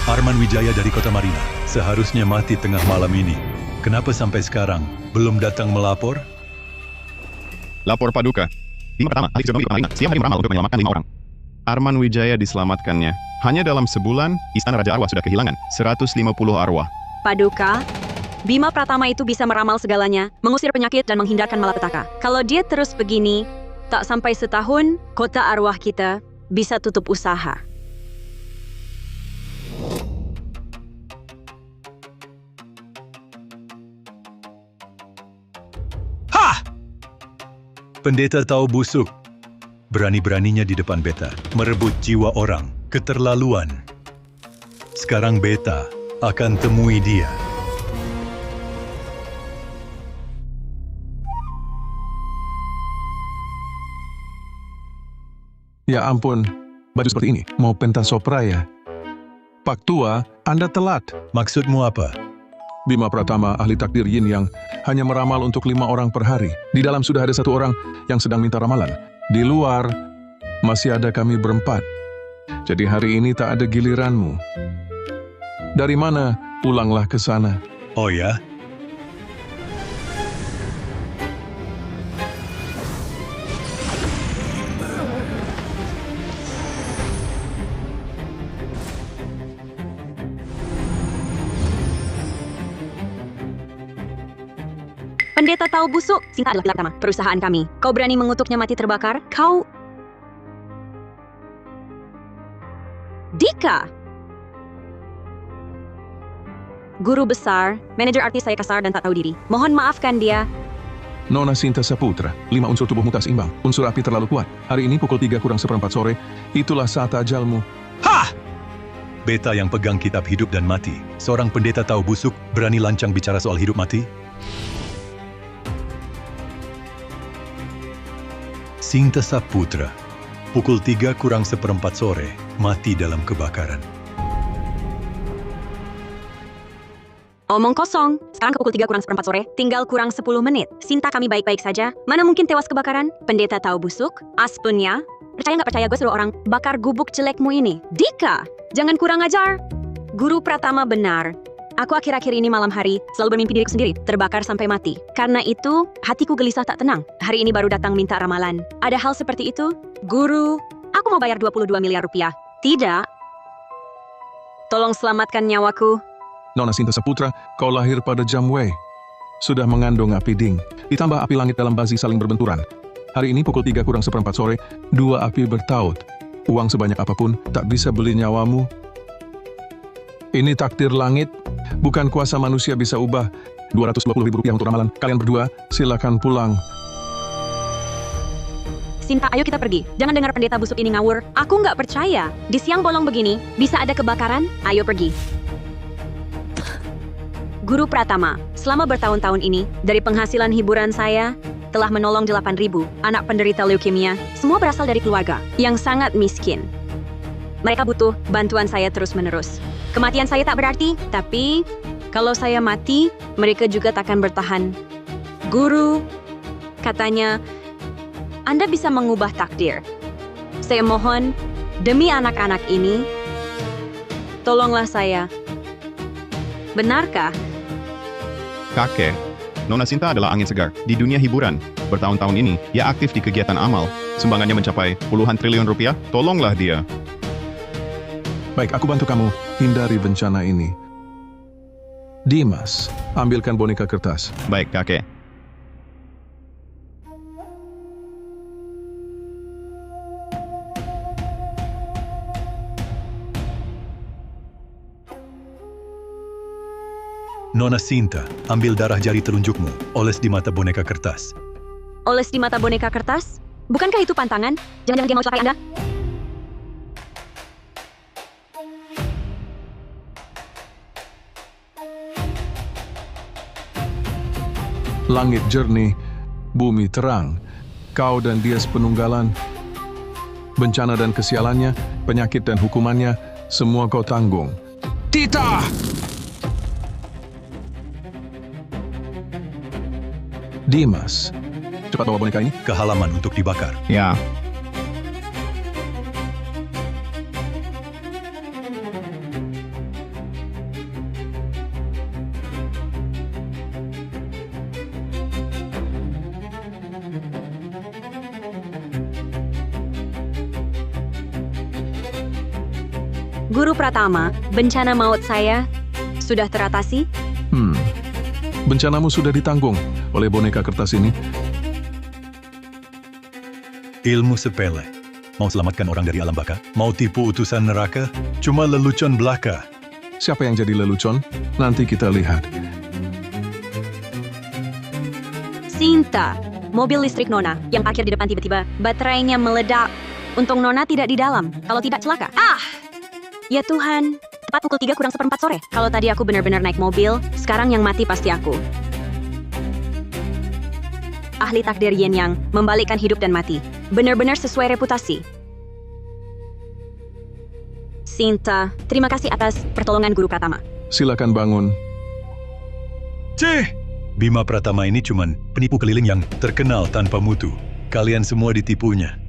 Arman Wijaya dari Kota Marina. Seharusnya mati tengah malam ini. Kenapa sampai sekarang belum datang melapor? Lapor Paduka. Tim pertama, ahli geometri Marina, siap hari meramal untuk menyelamatkan 5 orang. Arman Wijaya diselamatkannya. Hanya dalam sebulan, Istana Raja Arwah sudah kehilangan 150 arwah. Paduka, Bima Pratama itu bisa meramal segalanya, mengusir penyakit dan menghindarkan malapetaka. Kalau dia terus begini, tak sampai setahun, kota arwah kita bisa tutup usaha. Pendeta tahu busuk. Berani-beraninya di depan beta, merebut jiwa orang, keterlaluan. Sekarang beta akan temui dia. Ya ampun, baju seperti ini, mau pentas opera ya? Pak Tua, Anda telat. Maksudmu apa? Bima Pratama, ahli takdir Yin Yang, hanya meramal untuk 5 orang per hari. Di dalam sudah ada 1 orang yang sedang minta ramalan. Di luar, masih ada kami berempat. Jadi hari ini tak ada giliranmu. Dari mana? Pulanglah ke sana. Oh ya? Pendeta tahu busuk, Sinta adalah pilar utama perusahaan kami. Kau berani mengutuknya mati terbakar? Kau... Dika! Guru besar, manajer artis saya kasar dan tak tahu diri. Mohon maafkan dia. Nona Sinta Saputra, 5 unsur tubuhmu tak seimbang. Unsur api terlalu kuat. Hari ini pukul 3 kurang seperempat sore, itulah saat ajalmu. Hah! Beta yang pegang kitab hidup dan mati. Seorang pendeta tahu busuk, berani lancang bicara soal hidup mati? Sinta Saputra, pukul 3 kurang seperempat sore, mati dalam kebakaran. Omong kosong. Sekarang ke pukul 3 kurang seperempat sore, tinggal kurang 10 menit. Sinta kami baik-baik saja. Mana mungkin tewas kebakaran? Pendeta tahu busuk? Aspunnya? Percaya nggak percaya gue suruh orang bakar gubuk jelekmu ini? Dika, jangan kurang ajar. Guru Pratama benar. Aku akhir-akhir ini malam hari selalu bermimpi diriku sendiri, terbakar sampai mati. Karena itu, hatiku gelisah tak tenang. Hari ini baru datang minta ramalan. Ada hal seperti itu? Guru, aku mau bayar 22 miliar rupiah. Tidak. Tolong selamatkan nyawaku. Nona Sinta Saputra, kau lahir pada jam Wei. Sudah mengandung api ding. Ditambah api langit dalam bazi saling berbenturan. Hari ini pukul 3 kurang seperempat sore, 2 api bertaut. Uang sebanyak apapun tak bisa beli nyawamu. Ini takdir langit. Bukan kuasa manusia bisa ubah. 220.000 rupiah untuk ramalan. Kalian berdua, silakan pulang. Sinta, ayo kita pergi. Jangan dengar pendeta busuk ini ngawur. Aku nggak percaya. Di siang bolong begini, bisa ada kebakaran? Ayo pergi. Guru Pratama, selama bertahun-tahun ini, dari penghasilan hiburan saya, telah menolong 8.000 anak penderita leukemia. Semua berasal dari keluarga yang sangat miskin. Mereka butuh bantuan saya terus-menerus. Kematian saya tak berarti, tapi kalau saya mati, mereka juga takkan bertahan. Guru, katanya, Anda bisa mengubah takdir. Saya mohon, demi anak-anak ini, tolonglah saya. Benarkah? Kakek, Nona Sinta adalah angin segar di dunia hiburan. Bertahun-tahun ini, ia aktif di kegiatan amal. Sumbangannya mencapai puluhan triliun rupiah. Tolonglah dia. Baik, aku bantu kamu hindari bencana ini. Dimas, ambilkan boneka kertas. Baik, kakek. Nona Sinta, ambil darah jari telunjukmu, oles di mata boneka kertas. Oles di mata boneka kertas? Bukankah itu pantangan? Jangan-jangan dia mau celakai Anda? Langit jernih, bumi terang. Kau dan dia sepenunggalan. Bencana dan kesialannya, penyakit dan hukumannya, semua kau tanggung. Tita! Dimas, cepat bawa boneka ini. Ke halaman untuk dibakar. Ya, Guru Pratama, bencana maut saya sudah teratasi? Bencanamu sudah ditanggung oleh boneka kertas ini. Ilmu sepele. Mau selamatkan orang dari alam baka? Mau tipu utusan neraka? Cuma lelucon belaka. Siapa yang jadi lelucon? Nanti kita lihat. Sinta, mobil listrik Nona yang parkir di depan tiba-tiba baterainya meledak. Untung Nona tidak di dalam, kalau tidak celaka. Ya Tuhan, tepat pukul 3 kurang seperempat sore. Kalau tadi aku benar-benar naik mobil, sekarang yang mati pasti aku. Ahli takdir Yin Yang membalikkan hidup dan mati. Benar-benar sesuai reputasi. Sinta, terima kasih atas pertolongan Guru Pratama. Silakan bangun. Bima Pratama ini cuman penipu keliling yang terkenal tanpa mutu. Kalian semua ditipunya.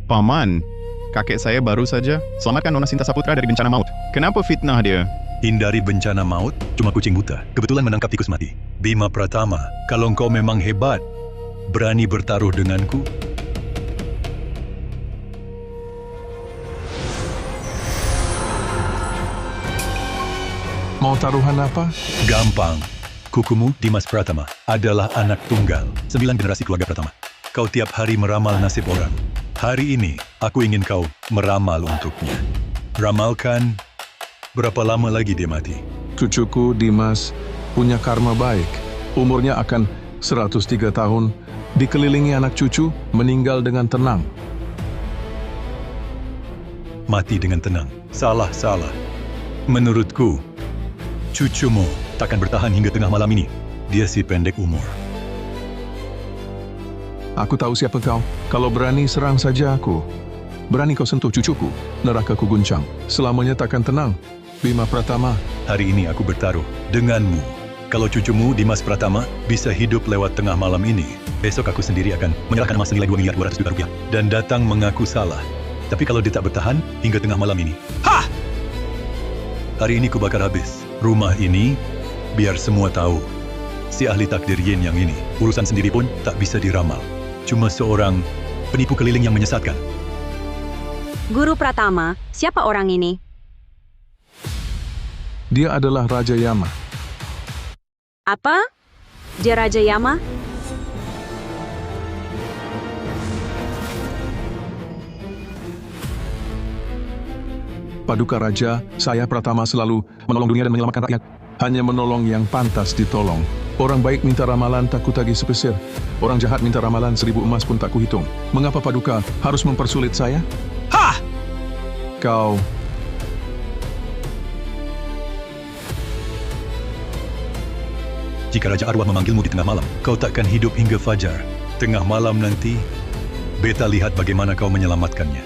Paman, kakek saya baru saja selamatkan Nona Sinta Saputra dari bencana maut. Kenapa fitnah dia? Hindari bencana maut, cuma kucing buta. Kebetulan menangkap tikus mati. Bima Pratama, kalau engkau memang hebat, berani bertaruh denganku? Mau taruhan apa? Gampang. Kukumu, Dimas Pratama, adalah anak tunggal 9 generasi keluarga Pratama. Kau tiap hari meramal nasib orang. Hari ini, aku ingin kau meramal untuknya. Ramalkan, berapa lama lagi dia mati? Cucuku Dimas punya karma baik. Umurnya akan 103 tahun, dikelilingi anak cucu, meninggal dengan tenang. Mati dengan tenang. Salah. Menurutku, cucumu takkan bertahan hingga tengah malam ini. Dia si pendek umur. Aku tahu siapa kau. Kalau berani, serang saja aku. Berani kau sentuh cucuku, neraka ku guncang. Selamanya takkan tenang. Bima Pratama. Hari ini aku bertaruh denganmu. Kalau cucumu, Dimas Pratama, bisa hidup lewat tengah malam ini, besok aku sendiri akan menyerahkan emas senilai 2.200.000.000 rupiah dan datang mengaku salah. Tapi kalau dia tak bertahan hingga tengah malam ini, hari ini ku bakar habis rumah ini, biar semua tahu. Si ahli takdir Yin yang ini, urusan sendiri pun tak bisa diramal. Cuma seorang penipu keliling yang menyesatkan. Guru Pratama, siapa orang ini? Dia adalah Raja Yama. Apa? Dia Raja Yama? Paduka Raja, saya Pratama selalu menolong dunia dan menyelamatkan rakyat. Hanya menolong yang pantas ditolong. Orang baik minta ramalan tak kutagih sepeser. Orang jahat minta ramalan 1.000 emas pun tak kuhitung. Mengapa Paduka harus mempersulit saya? Kau... Jika Raja Arwah memanggilmu di tengah malam, kau takkan hidup hingga fajar. Tengah malam nanti, beta lihat bagaimana kau menyelamatkannya.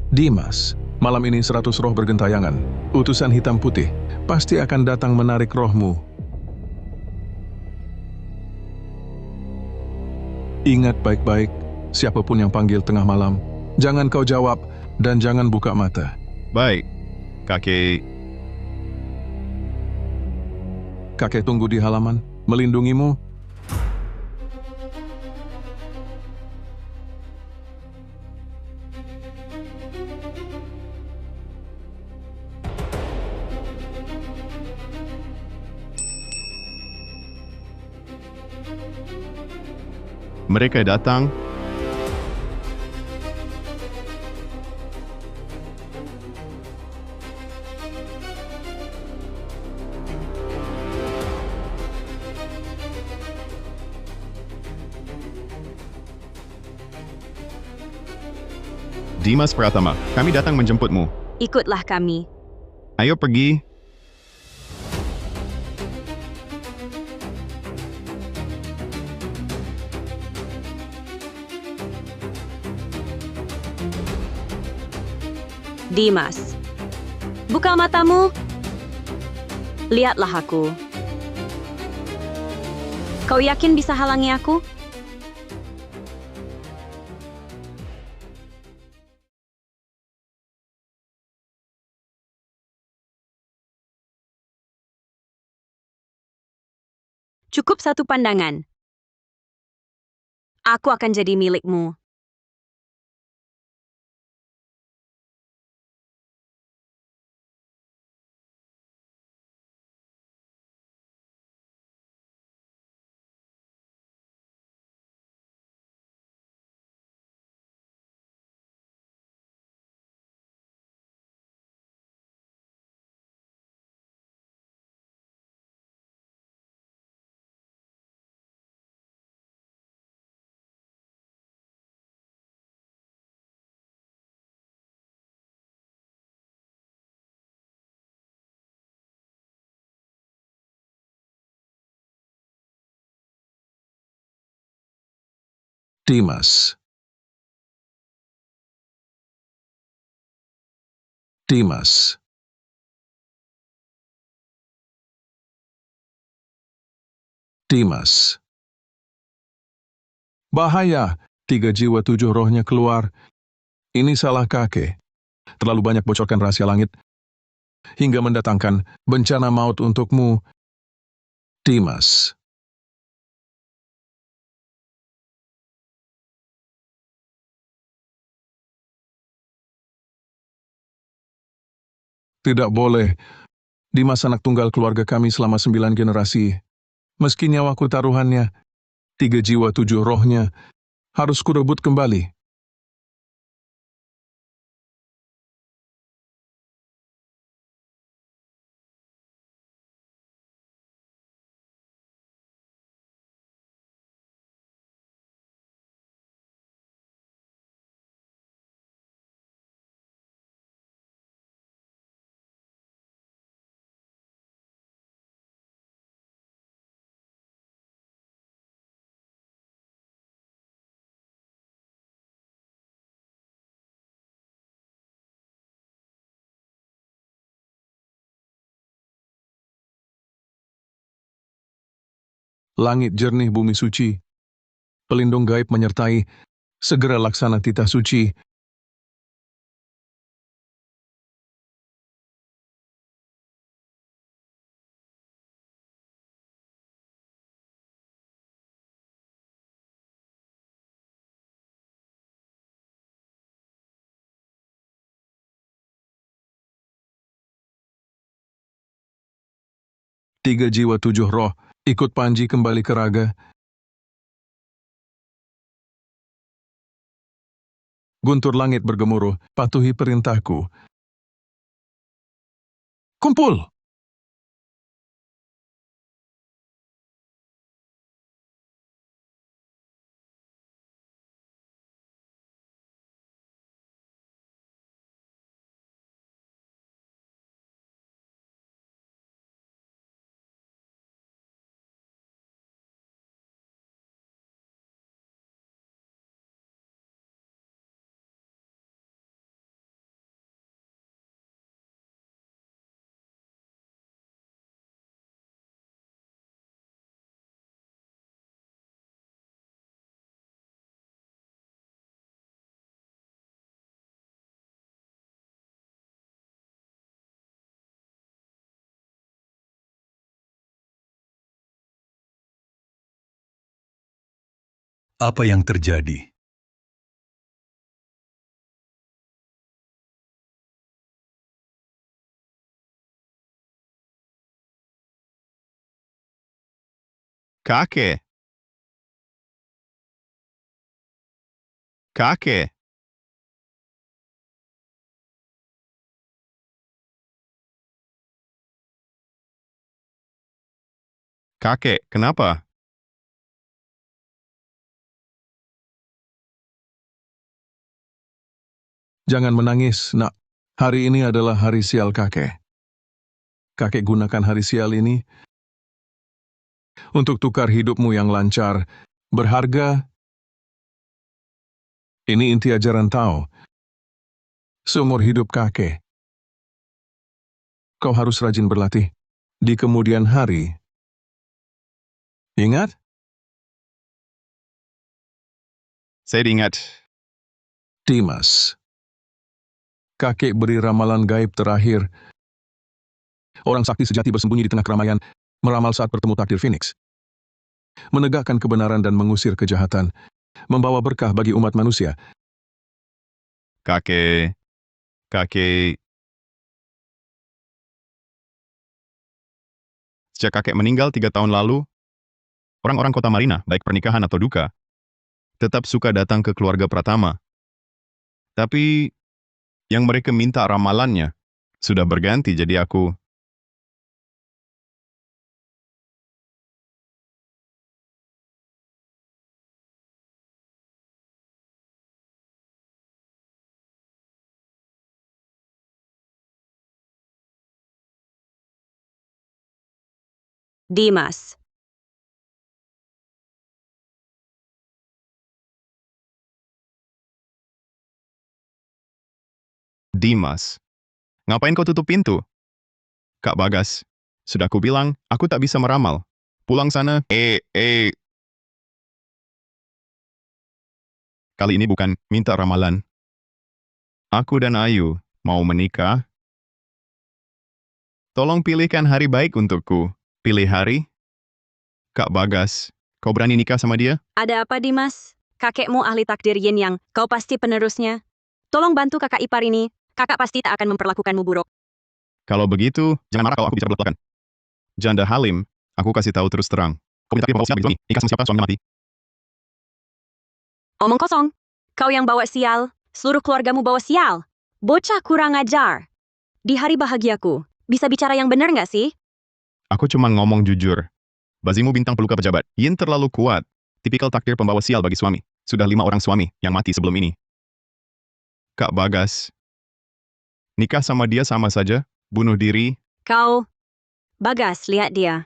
Dimas, malam ini 100 roh bergentayangan. Utusan hitam putih pasti akan datang menarik rohmu. Ingat baik-baik, siapapun yang panggil tengah malam, jangan kau jawab dan jangan buka mata. Baik, kakek. Kakek tunggu di halaman, melindungimu. Mereka datang. Dimas Pratama, kami datang menjemputmu. Ikutlah kami. Ayo pergi. Dimas, buka matamu. Lihatlah aku. Kau yakin bisa halangi aku? Cukup satu pandangan. Aku akan jadi milikmu. Dimas. Dimas. Dimas. Bahaya, 3 jiwa 7 rohnya keluar. Ini salah kakek. Terlalu banyak bocorkan rahasia langit, hingga mendatangkan bencana maut untukmu, Dimas. Tidak boleh. Dimas anak tunggal keluarga kami selama 9 generasi. Meski nyawaku taruhannya, 3 jiwa 7 rohnya harus kurebut kembali. Langit jernih bumi suci, pelindung gaib menyertai, segera laksana titah suci. Tiga jiwa 7 roh, ikut Panji kembali ke raga. Guntur langit bergemuruh, patuhi perintahku. Kumpul! Apa yang terjadi? Kakek. Kakek. Kakek, kenapa? Jangan menangis, nak. Hari ini adalah hari sial kakek. Kakek gunakan hari sial ini untuk tukar hidupmu yang lancar, berharga. Ini inti ajaran Tao. Seumur hidup kakek, kau harus rajin berlatih. Di kemudian hari, ingat? Saya ingat. Dimas. Kakek beri ramalan gaib terakhir. Orang sakti sejati bersembunyi di tengah keramaian, meramal saat bertemu takdir Phoenix. Menegakkan kebenaran dan mengusir kejahatan, membawa berkah bagi umat manusia. Kakek. Kakek. Sejak kakek meninggal 3 tahun lalu, orang-orang kota Marina, baik pernikahan atau duka, tetap suka datang ke keluarga Pratama. Tapi, yang mereka minta ramalannya sudah berganti jadi aku. Dimas. Dimas, ngapain kau tutup pintu? Kak Bagas, sudah kubilang, aku tak bisa meramal. Pulang sana. Kali ini bukan minta ramalan. Aku dan Ayu mau menikah. Tolong pilihkan hari baik untukku. Pilih hari. Kak Bagas, kau berani nikah sama dia? Ada apa, Dimas? Kakekmu ahli takdir yin yang, kau pasti penerusnya. Tolong bantu kakak ipar ini. Kakak pasti tak akan memperlakukanmu buruk. Kalau begitu, jangan marah kalau aku bicara belak-belakan. Janda Halim, aku kasih tahu terus terang. Kau minta pembawa sial bagi suami. Nikah sama siapa suaminya mati. Omong kosong. Kau yang bawa sial. Seluruh keluargamu bawa sial. Bocah kurang ajar. Di hari bahagiaku, bisa bicara yang benar nggak sih? Aku cuma ngomong jujur. Bazimu bintang peluka pejabat. Yin terlalu kuat. Tipikal takdir pembawa sial bagi suami. Sudah 5 orang suami yang mati sebelum ini. Kak Bagas, nikah sama dia sama saja. Bunuh diri. Kau, Bagas, lihat dia.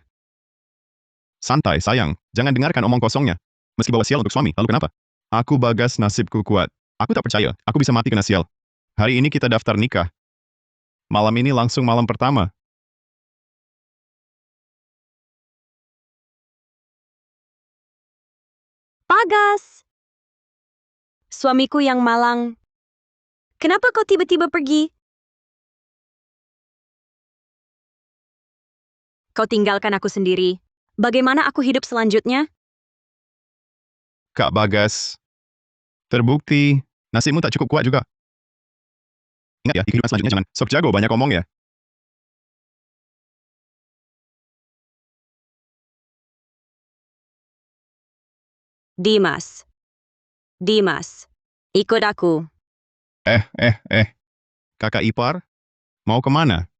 Santai, sayang. Jangan dengarkan omong kosongnya. Meski bawa sial untuk suami, lalu kenapa? Aku Bagas, nasibku kuat. Aku tak percaya, aku bisa mati kena sial. Hari ini kita daftar nikah. Malam ini langsung malam pertama. Bagas! Suamiku yang malang. Kenapa kau tiba-tiba pergi? Kau tinggalkan aku sendiri. Bagaimana aku hidup selanjutnya? Kak Bagas, terbukti nasibmu tak cukup kuat juga. Ingat ya, di kehidupan selanjutnya jangan sok jago banyak omong ya. Dimas. Dimas. Ikut aku. Kakak ipar, mau kemana?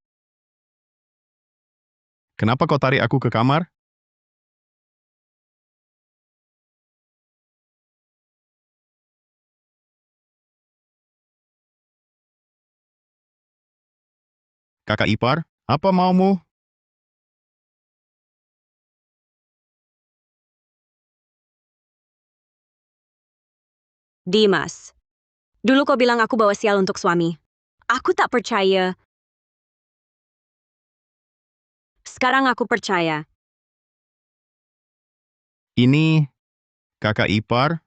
Kenapa kau tarik aku ke kamar? Kakak ipar, apa maumu? Dimas. Dulu kau bilang aku bawa sial untuk suami. Aku tak percaya. Sekarang aku percaya. Ini kakak ipar.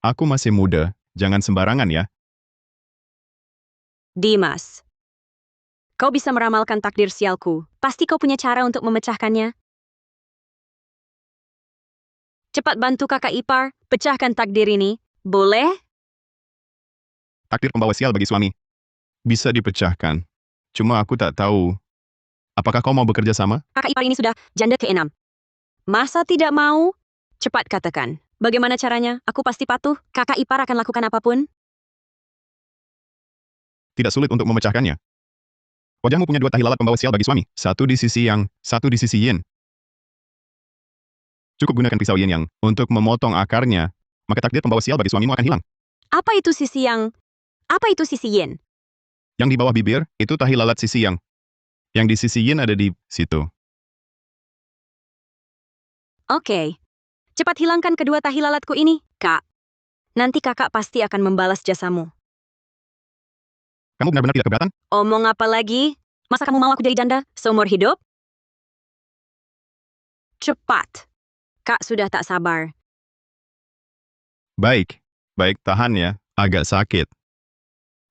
Aku masih muda, jangan sembarangan ya. Dimas. Kau bisa meramalkan takdir sialku. Pasti kau punya cara untuk memecahkannya. Cepat bantu kakak ipar, pecahkan takdir ini. Boleh? Takdir pembawa sial bagi suami. Bisa dipecahkan. Cuma aku tak tahu. Apakah kau mau bekerja sama? Kakak ipar ini sudah janda ke-6. Masa tidak mau? Cepat katakan. Bagaimana caranya? Aku pasti patuh. Kakak ipar akan lakukan apapun. Tidak sulit untuk memecahkannya. Wajahmu punya 2 tahi lalat pembawa sial bagi suami. Satu di sisi yang, satu di sisi yin. Cukup gunakan pisau yin yang untuk memotong akarnya, maka takdir pembawa sial bagi suamimu akan hilang. Apa itu sisi yang? Apa itu sisi yin? Yang di bawah bibir, itu tahi lalat sisi yang. Yang di sisi yin ada di situ. Oke. Cepat hilangkan kedua tahi lalatku ini, Kak. Nanti kakak pasti akan membalas jasamu. Kamu benar-benar tidak keberatan? Omong apa lagi? Masa kamu mau aku jadi janda seumur hidup? Cepat. Kak sudah tak sabar. Baik. Baik, tahan ya. Agak sakit.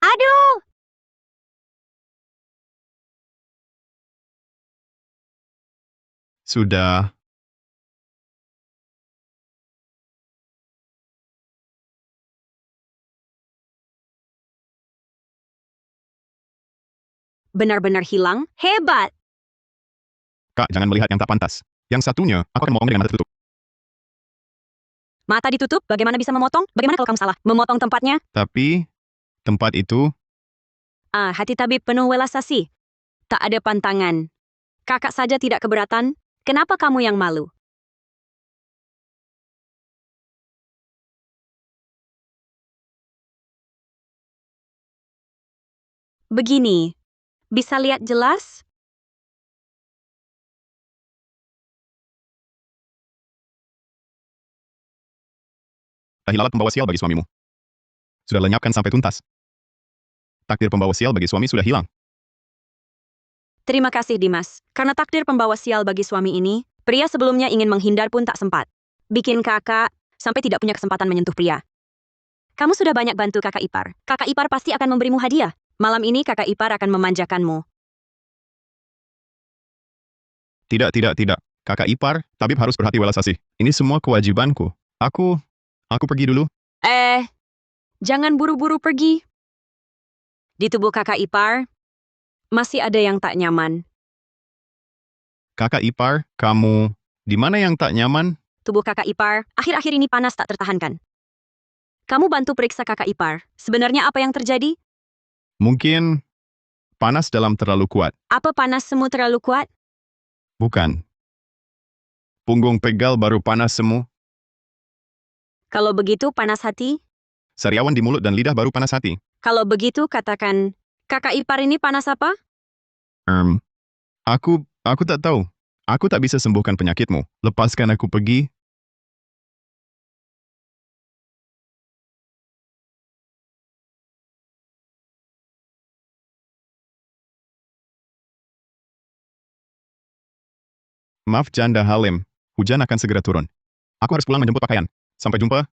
Aduh! Sudah. Benar-benar hilang? Hebat! Kak, jangan melihat yang tak pantas. Yang satunya, aku akan memotongnya dengan mata tertutup. Mata ditutup, bagaimana bisa memotong? Bagaimana kalau kamu salah? Memotong tempatnya? Tapi, tempat itu, Hati tabib penuh welas asih. Tak ada pantangan. Kakak saja tidak keberatan. Kenapa kamu yang malu? Begini. Bisa lihat jelas? nafkahi lalat pembawa sial bagi suamimu. Sudah lenyapkan sampai tuntas. Takdir pembawa sial bagi suami sudah hilang. Terima kasih, Dimas. Karena takdir pembawa sial bagi suami ini, pria sebelumnya ingin menghindar pun tak sempat. Bikin kakak sampai tidak punya kesempatan menyentuh pria. Kamu sudah banyak bantu kakak ipar. Kakak ipar pasti akan memberimu hadiah. Malam ini kakak ipar akan memanjakanmu. Tidak. Kakak ipar, tabib harus berhati welas asih. Ini semua kewajibanku. Aku pergi dulu. Jangan buru-buru pergi. Di tubuh kakak ipar, masih ada yang tak nyaman. Kakak ipar, kamu di mana yang tak nyaman? Tubuh kakak ipar, akhir-akhir ini panas tak tertahankan. Kamu bantu periksa kakak ipar. Sebenarnya apa yang terjadi? Mungkin panas dalam terlalu kuat. Apa panas semu terlalu kuat? Bukan. Punggung pegal baru panas semu. Kalau begitu panas hati? Sariawan di mulut dan lidah baru panas hati. Kalau begitu katakan, kakak ipar ini panas apa? Aku tak tahu. Aku tak bisa sembuhkan penyakitmu. Lepaskan aku pergi. Maaf Janda Halim, hujan akan segera turun. Aku harus pulang menjemput pakaian. Sampai jumpa.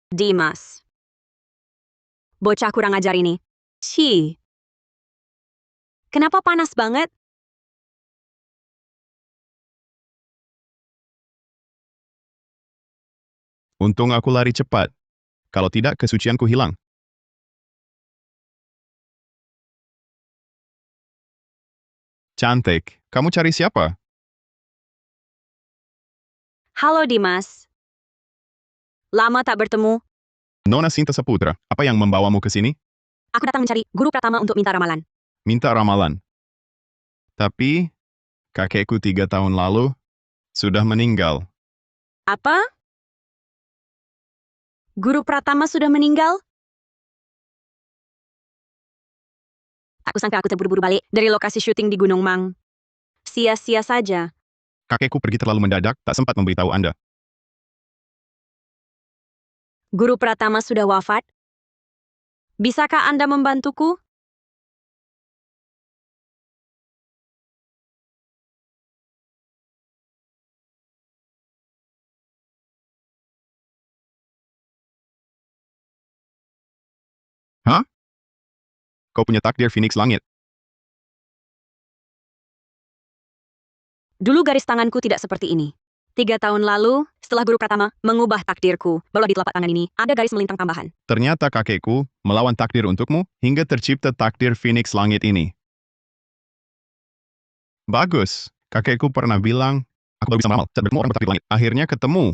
Dimas. Bocah kurang ajar ini. Kenapa panas banget? Untung aku lari cepat. Kalau tidak, kesucianku hilang. Cantik, kamu cari siapa? Halo Dimas. Lama tak bertemu. Nona Sinta Saputra, apa yang membawamu ke sini? Aku datang mencari guru Pratama untuk minta ramalan. Minta ramalan. Tapi, kakekku 3 tahun lalu sudah meninggal. Apa? Guru Pratama sudah meninggal? Aku sangka aku terburu-buru balik dari lokasi syuting di Gunung Mang. Sia-sia saja. Kakekku pergi terlalu mendadak, tak sempat memberitahu Anda. Guru Pratama sudah wafat? Bisakah Anda membantuku? Hah? Kau punya takdir Phoenix Langit. Dulu garis tanganku tidak seperti ini. 3 tahun lalu, setelah Guru Pratama mengubah takdirku, barulah di telapak tangan ini ada garis melintang tambahan. Ternyata kakekku melawan takdir untukmu hingga tercipta takdir Phoenix Langit ini. Bagus. Kakekku pernah bilang, aku baru bisa meramal saat bertemu orang bertakdir langit. Akhirnya ketemu.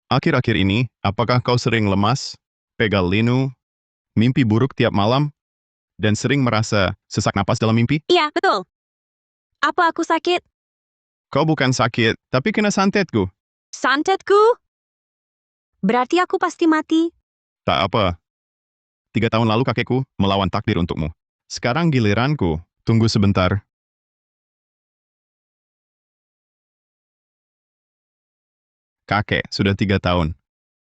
Akhir-akhir ini, apakah kau sering lemas, pegal linu, mimpi buruk tiap malam, dan sering merasa sesak napas dalam mimpi? Iya, betul. Apa aku sakit? Kau bukan sakit, tapi kena santetku. Santetku? Berarti aku pasti mati. Tak apa. 3 tahun lalu kakekku melawan takdir untukmu. Sekarang giliranku. Tunggu sebentar. Kakek, sudah 3 tahun.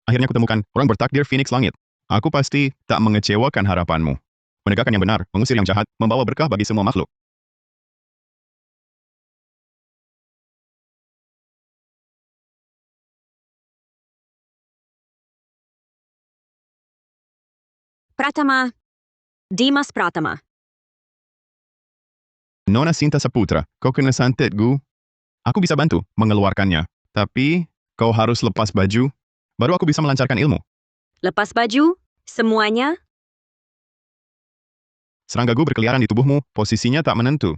Akhirnya kutemukan orang bertakdir Phoenix Langit. Aku pasti tak mengecewakan harapanmu. Menegakkan yang benar, mengusir yang jahat, membawa berkah bagi semua makhluk. Pratama. Dimas Pratama. Nona Sinta Saputra, kau kena santet, Gu. Aku bisa bantu mengeluarkannya. Tapi, kau harus lepas baju, baru aku bisa melancarkan ilmu. Lepas baju? Semuanya? Serangga Gu berkeliaran di tubuhmu, posisinya tak menentu.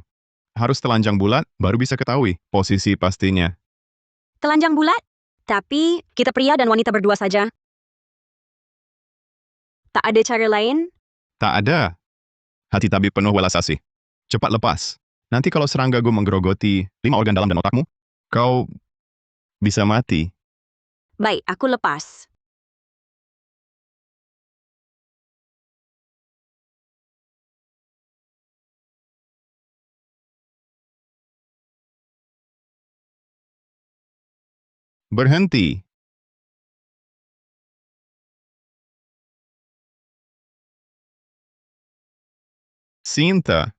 Harus telanjang bulat, baru bisa ketahui posisi pastinya. Telanjang bulat? Tapi, kita pria dan wanita berdua saja. Tak ada cara lain? Tak ada. Hati tabib penuh welas asih. Cepat lepas. Nanti kalau serangga Gu menggerogoti 5 organ dalam dan otakmu, kau bisa mati. Baik, aku lepas. Berhenti. Sinta.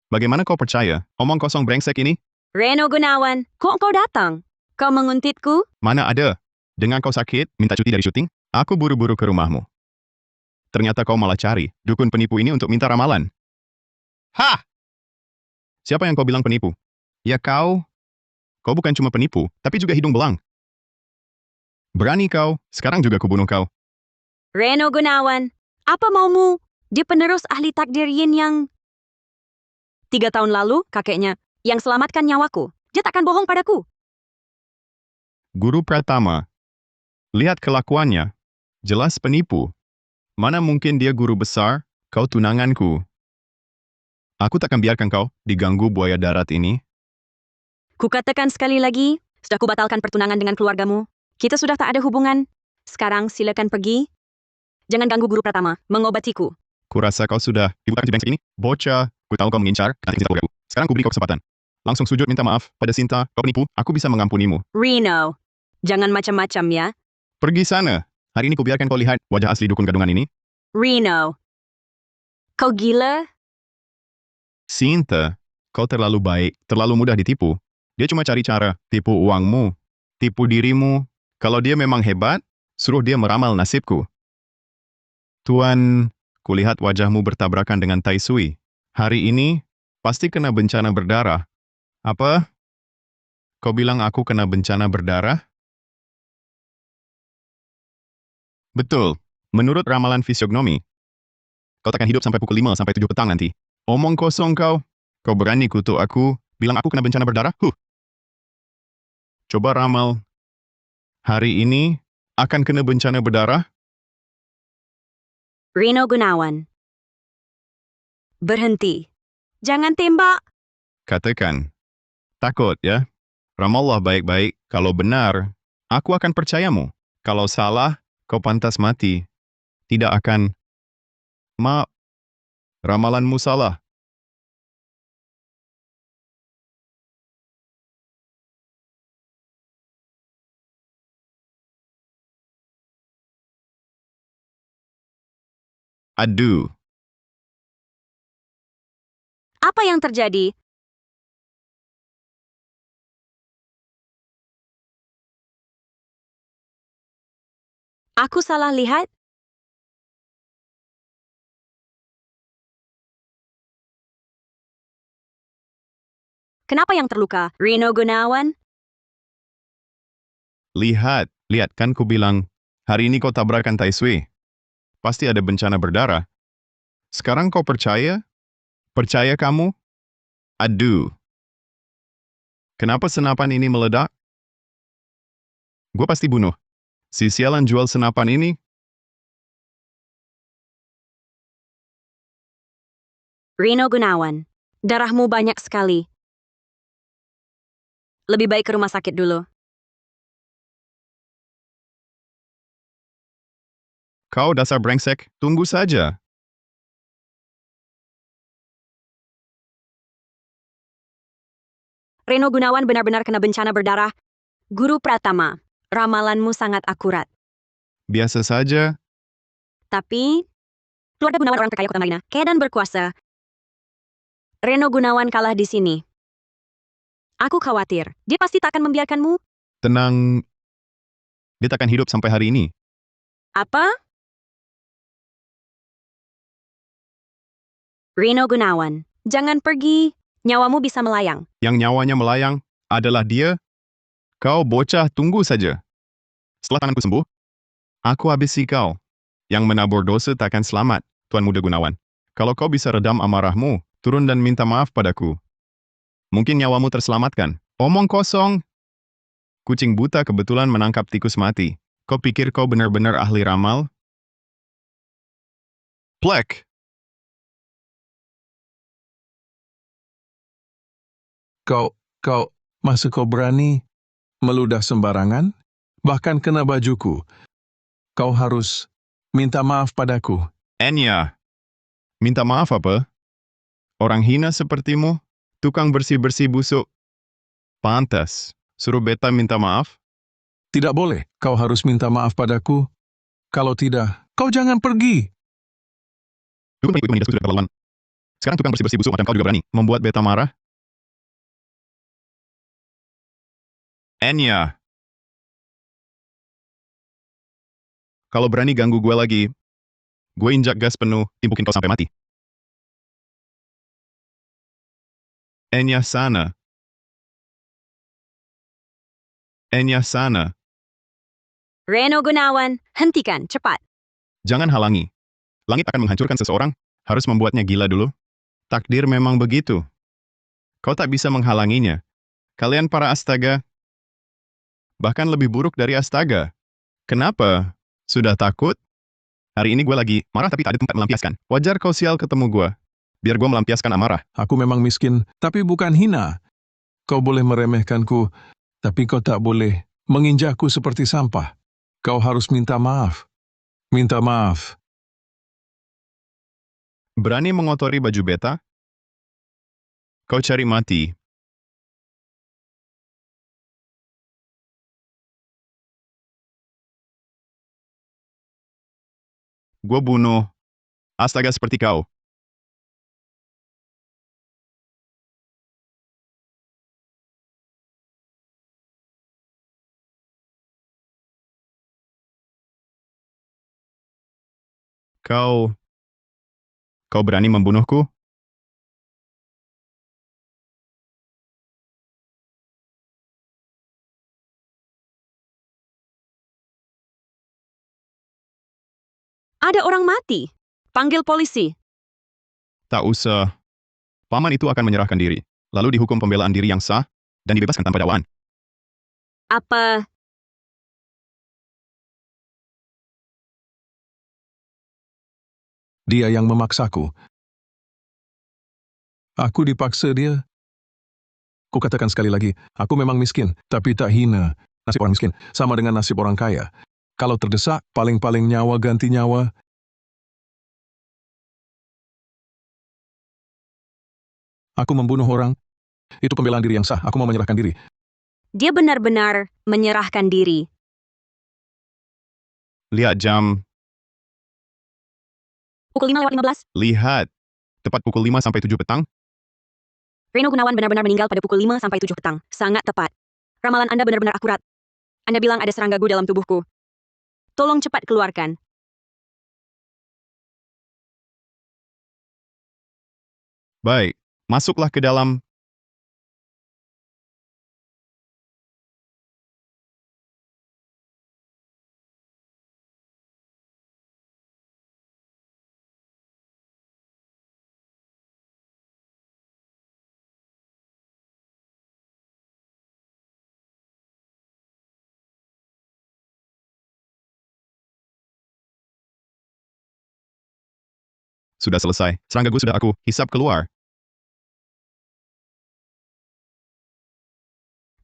Bagaimana kau percaya? Omong kosong brengsek ini? Reno Gunawan, kok kau datang? Kau menguntitku? Mana ada? Dengan kau sakit, minta cuti dari syuting, aku buru-buru ke rumahmu. Ternyata kau malah cari dukun penipu ini untuk minta ramalan. Hah! Siapa yang kau bilang penipu? Ya kau. Kau bukan cuma penipu, tapi juga hidung belang. Berani kau, sekarang juga kubunuh kau. Reno Gunawan, apa maumu? Dia penerus ahli takdir yin yang 3 tahun lalu, kakeknya, yang selamatkan nyawaku. Dia takkan bohong padaku. Guru Pratama. Lihat kelakuannya. Jelas penipu. Mana mungkin dia guru besar, kau tunanganku. Aku takkan biarkan kau diganggu buaya darat ini. Kukatakan sekali lagi, sudah kubatalkan pertunangan dengan keluargamu. Kita sudah tak ada hubungan. Sekarang silakan pergi. Jangan ganggu Guru Pratama, mengobatiku. Kurasa kau sudah dibuka brengsek ini? Bocah, ku tahu kau mengincar, nanti kita keluargaku. Sekarang ku beri kau kesempatan. Langsung sujud minta maaf pada Sinta, kau penipu, aku bisa mengampunimu. Reno, jangan macam-macam ya. Pergi sana. Hari ini ku biarkan kau lihat wajah asli dukun gadungan ini. Reno, kau gila? Sinta, kau terlalu baik, terlalu mudah ditipu. Dia cuma cari cara tipu uangmu, tipu dirimu. Kalau dia memang hebat, suruh dia meramal nasibku. Tuan, kulihat wajahmu bertabrakan dengan Tai Sui. Hari ini, pasti kena bencana berdarah. Apa? Kau bilang aku kena bencana berdarah? Betul. Menurut ramalan fisiognomi, kau takkan hidup sampai pukul 5 sampai 7 petang nanti. Omong kosong kau. Kau berani kutuk aku, bilang aku kena bencana berdarah? Coba ramal. Hari ini, akan kena bencana berdarah? Reno Gunawan. Berhenti. Jangan tembak. Katakan. Takut ya? Ramallah baik-baik. Kalau benar, aku akan percayamu. Kalau salah, kau pantas mati. Tidak akan. Maaf. Ramalanmu salah. Aduh. Apa yang terjadi? Aku salah lihat? Kenapa yang terluka? Reno Gunawan? Lihat kan ku bilang, hari ini kau tabrakan Tai Sui. Pasti ada bencana berdarah. Sekarang kau percaya? Percaya kamu? Aduh. Kenapa senapan ini meledak? Gue pasti bunuh. Si sialan jual senapan ini. Reno Gunawan. Darahmu banyak sekali. Lebih baik ke rumah sakit dulu. Kau dasar brengsek, tunggu saja. Reno Gunawan benar-benar kena bencana berdarah. Guru Pratama, ramalanmu sangat akurat. Biasa saja. Tapi, keluarga Gunawan orang terkaya Kota Marina, kaya dan berkuasa. Reno Gunawan kalah di sini. Aku khawatir, dia pasti tak akan membiarkanmu. Tenang. Dia takkan hidup sampai hari ini. Apa? Reno Gunawan, jangan pergi. Nyawamu bisa melayang. Yang nyawanya melayang adalah dia. Kau bocah, tunggu saja. Setelah tanganku sembuh, aku habisi kau. Yang menabur dosa takkan selamat, Tuan Muda Gunawan. Kalau kau bisa redam amarahmu, turun dan minta maaf padaku. Mungkin nyawamu terselamatkan. Omong kosong. Kucing buta kebetulan menangkap tikus mati. Kau pikir kau benar-benar ahli ramal? Plek. Kau, masa kau berani meludah sembarangan? Bahkan kena bajuku. Kau harus minta maaf padaku. Enya. Minta maaf apa? Orang hina sepertimu, tukang bersih-bersih busuk. Pantas. Suruh beta minta maaf? Tidak boleh, kau harus minta maaf padaku. Kalau tidak, kau jangan pergi. Dukun penipu itu menidasku sudah keterlaluan. Sekarang tukang bersih-bersih busuk macam kau juga berani membuat beta marah? Enya, kalau berani ganggu gue lagi, gue injak gas penuh, timpukin kau sampai mati. Enya sana. Enya sana. Reno Gunawan, hentikan, cepat. Jangan halangi. Langit akan menghancurkan seseorang, harus membuatnya gila dulu. Takdir memang begitu. Kau tak bisa menghalanginya. Kalian para astaga, bahkan lebih buruk dari astaga. Kenapa? Sudah takut? Hari ini gue lagi marah tapi tak ada tempat melampiaskan. Wajar kau sial ketemu gue. Biar gue melampiaskan amarah. Aku memang miskin, tapi bukan hina. Kau boleh meremehkanku, tapi kau tak boleh menginjakku seperti sampah. Kau harus minta maaf. Minta maaf. Berani mengotori baju beta? Kau cari mati. Gue bunuh astaga seperti kau. Kau berani membunuhku? Ada orang mati. Panggil polisi. Tak usah. Paman itu akan menyerahkan diri, lalu dihukum pembelaan diri yang sah, dan dibebaskan tanpa dakwaan. Apa? Dia yang memaksaku. Aku dipaksa dia. Kukatakan sekali lagi, aku memang miskin, tapi tak hina. Nasib orang miskin sama dengan nasib orang kaya. Kalau terdesak, paling-paling nyawa ganti nyawa. Aku membunuh orang. Itu pembelaan diri yang sah. Aku mau menyerahkan diri. Dia benar-benar menyerahkan diri. Lihat jam. Pukul 5:15. Lihat. Tepat pukul 5 sampai 7 petang. Reno Gunawan benar-benar meninggal pada pukul 5 sampai 7 petang. Sangat tepat. Ramalan Anda benar-benar akurat. Anda bilang ada serangga dalam tubuhku. Tolong cepat keluarkan. Baik, masuklah ke dalam. Sudah selesai. Serangga gue sudah aku hisap keluar.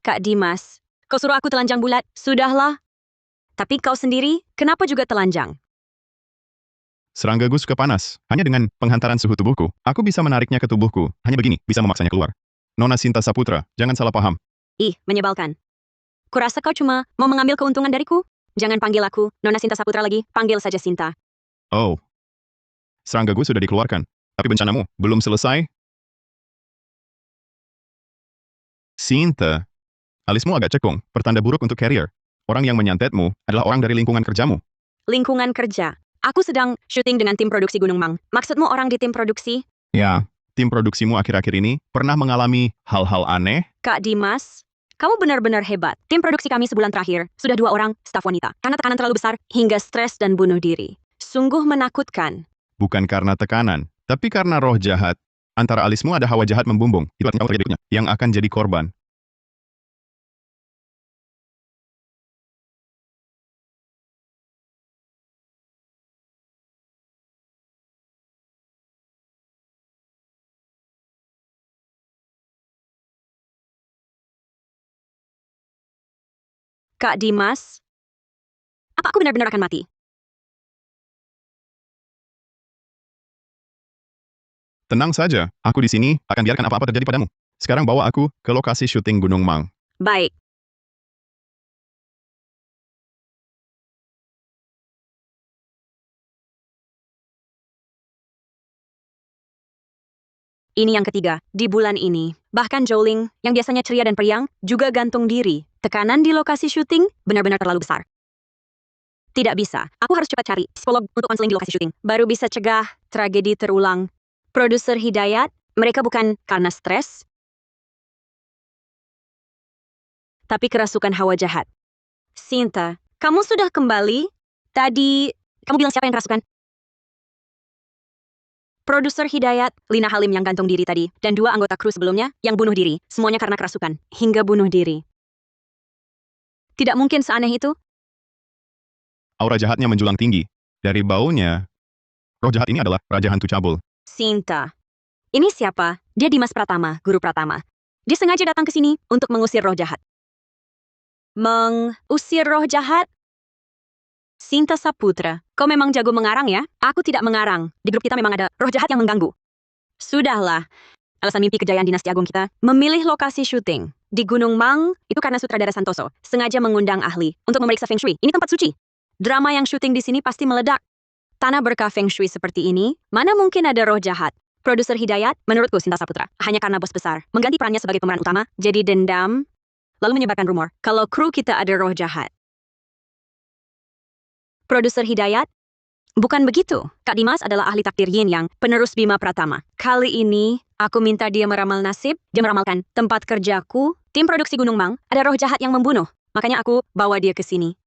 Kak Dimas, kau suruh aku telanjang bulat. Sudahlah. Tapi kau sendiri, kenapa juga telanjang? Serangga gue suka panas. Hanya dengan penghantaran suhu tubuhku, aku bisa menariknya ke tubuhku. Hanya begini, bisa memaksanya keluar. Nona Sinta Saputra, jangan salah paham. Ih, menyebalkan. Kurasa kau cuma mau mengambil keuntungan dariku? Jangan panggil aku Nona Sinta Saputra lagi, panggil saja Sinta. Oh. Serangga gue sudah dikeluarkan. Tapi bencanamu belum selesai? Sinta. Alismu agak cekung, pertanda buruk untuk carrier. Orang yang menyantetmu adalah orang dari lingkungan kerjamu. Lingkungan kerja. Aku sedang syuting dengan tim produksi Gunung Mang. Maksudmu orang di tim produksi? Ya, tim produksimu akhir-akhir ini pernah mengalami hal-hal aneh? Kak Dimas, kamu benar-benar hebat. Tim produksi kami sebulan terakhir, sudah 2 orang staf wanita. Karena tekanan terlalu besar, hingga stres dan bunuh diri. Sungguh menakutkan. Bukan karena tekanan, tapi karena roh jahat. Antara alismu ada hawa jahat membumbung. Itu artinya berikutnya yang akan jadi korban. Kak Dimas, apa aku benar-benar akan mati? Tenang saja, aku di sini akan biarkan apa-apa terjadi padamu. Sekarang bawa aku ke lokasi syuting Gunung Mang. Baik. Ini yang ketiga, di bulan ini. Bahkan Joling, yang biasanya ceria dan periang, juga gantung diri. Tekanan di lokasi syuting benar-benar terlalu besar. Tidak bisa. Aku harus cepat cari psikolog untuk konseling di lokasi syuting. Baru bisa cegah tragedi terulang. Produser Hidayat, mereka bukan karena stres, tapi kerasukan hawa jahat. Sinta, kamu sudah kembali? Tadi, kamu bilang siapa yang kerasukan? Produser Hidayat, Lina Halim yang gantung diri tadi, dan 2 anggota kru sebelumnya yang bunuh diri. Semuanya karena kerasukan, hingga bunuh diri. Tidak mungkin seaneh itu. Aura jahatnya menjulang tinggi. Dari baunya, roh jahat ini adalah Raja Hantu Cabul. Sinta. Ini siapa? Dia Dimas Pratama, guru Pratama. Dia sengaja datang ke sini untuk mengusir roh jahat. Mengusir roh jahat? Sinta Saputra, kau memang jago mengarang ya? Aku tidak mengarang. Di grup kita memang ada roh jahat yang mengganggu. Sudahlah. Alasan mimpi kejayaan dinasti agung kita memilih lokasi syuting di Gunung Mang itu karena sutradara Santoso sengaja mengundang ahli untuk memeriksa Feng Shui. Ini tempat suci. Drama yang syuting di sini pasti meledak. Tanah berkah Feng Shui seperti ini, mana mungkin ada roh jahat? Produser Hidayat, menurutku Sinta Saputra, hanya karena bos besar mengganti perannya sebagai pemeran utama, jadi dendam, lalu menyebarkan rumor kalau kru kita ada roh jahat. Produser Hidayat, bukan begitu. Kak Dimas adalah ahli takdir yin yang penerus Bima Pratama. Kali ini, aku minta dia meramal nasib. Dia meramalkan tempat kerjaku, tim produksi Gunung Mang, ada roh jahat yang membunuh. Makanya aku bawa dia ke sini.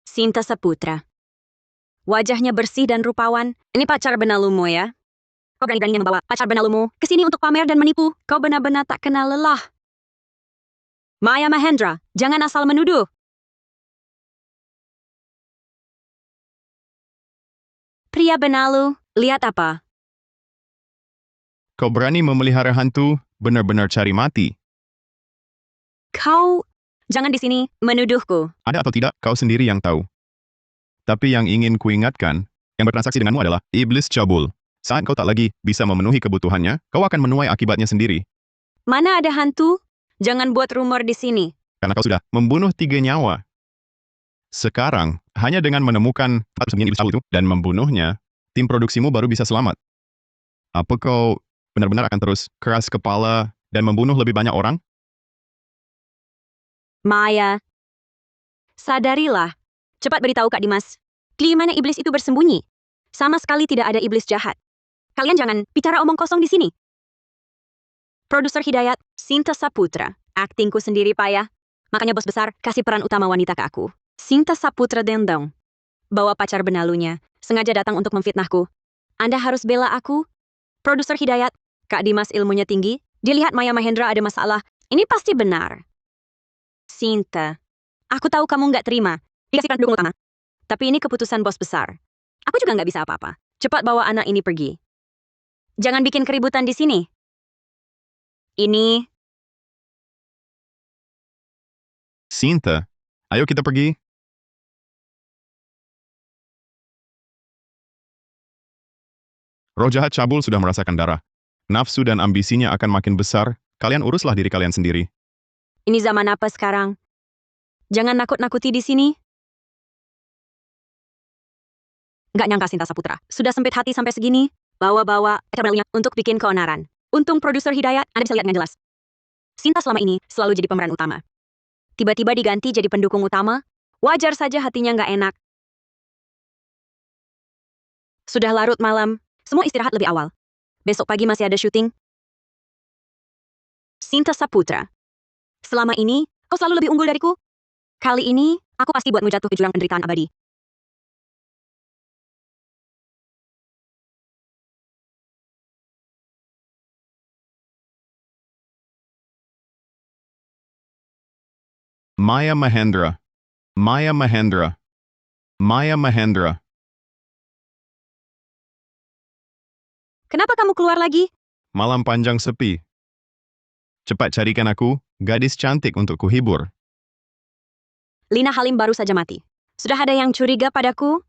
Sinta Saputra. Wajahnya bersih dan rupawan. Ini pacar benalumu ya. Kau berani-beraninya membawa pacar benalumu ke sini untuk pamer dan menipu. Kau benar-benar tak kenal lelah. Maya Mahendra, jangan asal menuduh. Pria benalu, lihat apa? Kau berani memelihara hantu, benar-benar cari mati. Kau, jangan di sini menuduhku. Ada atau tidak, kau sendiri yang tahu. Tapi yang ingin kuingatkan, yang bertransaksi denganmu adalah Iblis Cabul. Saat kau tak lagi bisa memenuhi kebutuhannya, kau akan menuai akibatnya sendiri. Mana ada hantu? Jangan buat rumor di sini. Karena kau sudah membunuh 3 nyawa. Sekarang, hanya dengan menemukan Iblis Cabul itu dan membunuhnya, tim produksimu baru bisa selamat. Apa kau benar-benar akan terus keras kepala dan membunuh lebih banyak orang? Maya, sadarilah. Cepat beritahu Kak Dimas. Di mana iblis itu bersembunyi? Sama sekali tidak ada iblis jahat. Kalian jangan bicara omong kosong di sini. Produser Hidayat, Sinta Saputra. Aktingku sendiri payah. Makanya bos besar kasih peran utama wanita ke aku. Sinta Saputra dendong. Bawa pacar benalunya. Sengaja datang untuk memfitnahku. Anda harus bela aku. Produser Hidayat, Kak Dimas ilmunya tinggi. Dilihat Maya Mahendra ada masalah. Ini pasti benar. Sinta, aku tahu kamu nggak terima. Dikasih peran pendukung utama. Tapi ini keputusan bos besar. Aku juga nggak bisa apa-apa. Cepat bawa anak ini pergi. Jangan bikin keributan di sini. Ini, Sinta, ayo kita pergi. Roh jahat Cabul sudah merasakan darah. Nafsu dan ambisinya akan makin besar. Kalian uruslah diri kalian sendiri. ini zaman apa sekarang? Jangan nakut-nakuti di sini. Nggak nyangka Sinta Saputra. Sudah sempit hati sampai segini. Bawa-bawa benalunya untuk bikin keonaran. Untung produser Hidayat, Anda bisa lihat dengan jelas. Sinta selama ini selalu jadi pemeran utama. Tiba-tiba diganti jadi pendukung utama. Wajar saja hatinya nggak enak. Sudah larut malam. Semua istirahat lebih awal. Besok pagi masih ada syuting. Sinta Saputra. Selama ini, kau selalu lebih unggul dariku. Kali ini, aku pasti buatmu jatuh ke jurang penderitaan abadi. Maya Mahendra. Maya Mahendra. Maya Mahendra. Kenapa kamu keluar lagi? Malam panjang sepi. Cepat carikan aku gadis cantik untuk kuhibur. Lina Halim baru saja mati. Sudah ada yang curiga padaku?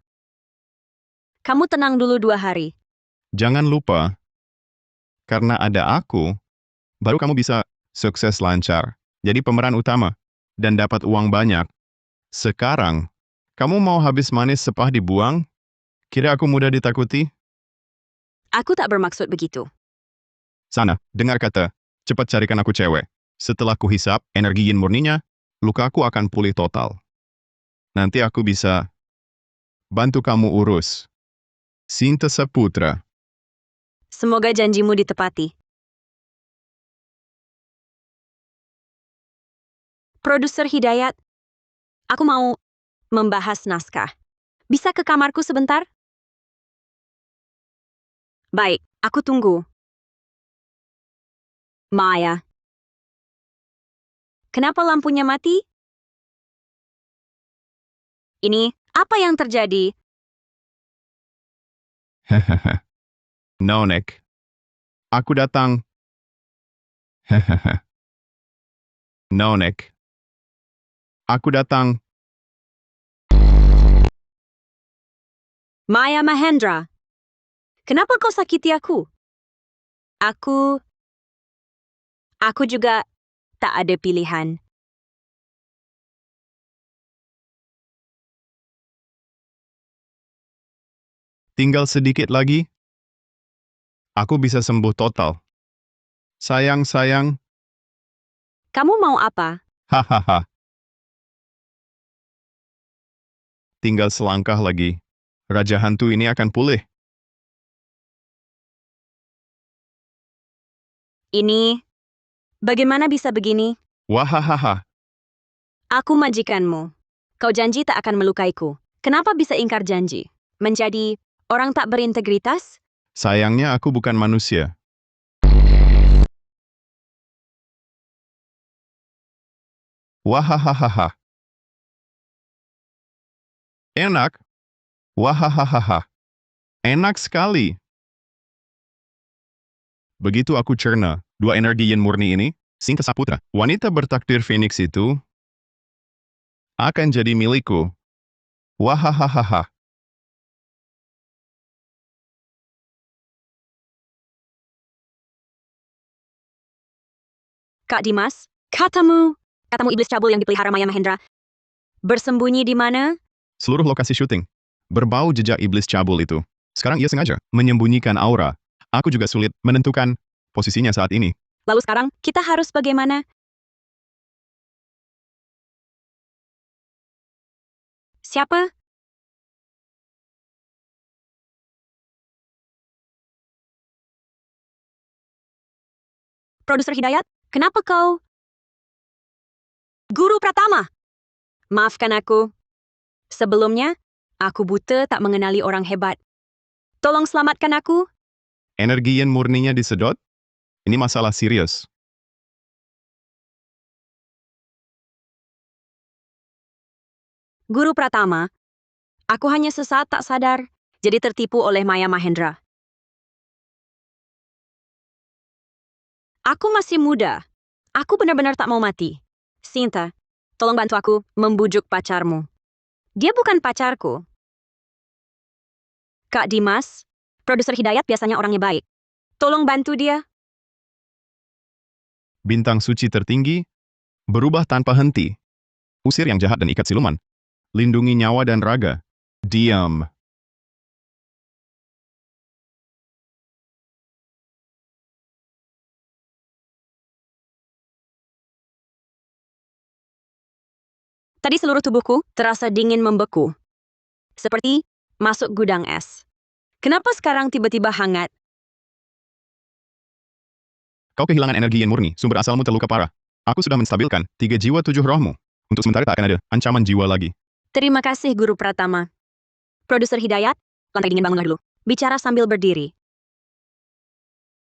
Kamu tenang dulu 2 hari. Jangan lupa, karena ada aku, baru kamu bisa sukses lancar, jadi pemeran utama, dan dapat uang banyak. Sekarang, kamu mau habis manis sepah dibuang? Kira aku mudah ditakuti? Aku tak bermaksud begitu. Sana, dengar kata, cepat carikan aku cewek. Setelah kuhisap energi yin murninya, lukaku akan pulih total. Nanti aku bisa bantu kamu urus. Sinta Saputra. Semoga janjimu ditepati. Produser Hidayat, aku mau membahas naskah. Bisa ke kamarku sebentar? Baik, aku tunggu. Maya. Kenapa lampunya mati? Ini, apa yang terjadi? Hehehe. Nonek. Aku datang. Hehehe. Nonek. Aku datang. Maya Mahendra. Kenapa kau sakiti aku? Aku juga tak ada pilihan. Tinggal sedikit lagi. Aku bisa sembuh total. Sayang. Kamu mau apa? Hahaha. Tinggal selangkah lagi. Raja hantu ini akan pulih. Ini, bagaimana bisa begini? Wahahaha. Aku majikanmu. Kau janji tak akan melukaiku. Kenapa bisa ingkar janji? Menjadi orang tak berintegritas? Sayangnya aku bukan manusia. Wahahaha. Enak. Wahahaha. Enak sekali. Begitu aku cerna dua energi yin murni ini, Sinta Saputra, wanita bertakdir Phoenix itu, akan jadi milikku. Wahahaha. Kak Dimas, katamu iblis cabul yang dipelihara Maya Mahendra, bersembunyi di mana? Seluruh lokasi syuting berbau jejak iblis cabul itu. Sekarang ia sengaja menyembunyikan aura. Aku juga sulit menentukan posisinya saat ini. Lalu sekarang, kita harus bagaimana? Siapa? Produser Hidayat, kenapa kau? Guru Pratama! Maafkan aku. Sebelumnya, aku buta tak mengenali orang hebat. Tolong selamatkan aku. Energi yin murninya disedot? Ini masalah serius. Guru Pratama, aku hanya sesaat tak sadar, jadi tertipu oleh Maya Mahendra. Aku masih muda. Aku benar-benar tak mau mati. Sinta, tolong bantu aku membujuk pacarmu. Dia bukan pacarku. Kak Dimas, produser Hidayat biasanya orangnya baik. Tolong bantu dia. Bintang suci tertinggi, berubah tanpa henti. Usir yang jahat dan ikat siluman. Lindungi nyawa dan raga. Diam. Tadi seluruh tubuhku terasa dingin membeku. Seperti masuk gudang es. Kenapa sekarang tiba-tiba hangat? Kau kehilangan energi yin murni, sumber asalmu terluka parah. Aku sudah menstabilkan 3 jiwa 7 rohmu. Untuk sementara tak akan ada ancaman jiwa lagi. Terima kasih, Guru Pratama. Produser Hidayat, lantai dingin bangunlah dulu. Bicara sambil berdiri.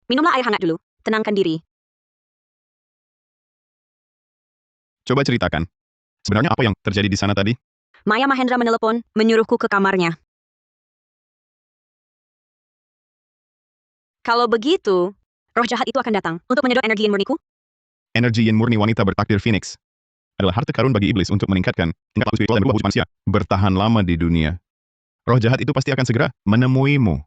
Minumlah air hangat dulu. Tenangkan diri. Coba ceritakan. Sebenarnya apa yang terjadi di sana tadi? Maya Mahendra menelepon, menyuruhku ke kamarnya. Kalau begitu, roh jahat itu akan datang untuk menyedot energi yin murniku? Energi yin murni wanita bertakdir Phoenix adalah harta karun bagi iblis untuk meningkatkan tingkat laku spiritual dan berubah wujud manusia. Bertahan lama di dunia. Roh jahat itu pasti akan segera menemuimu.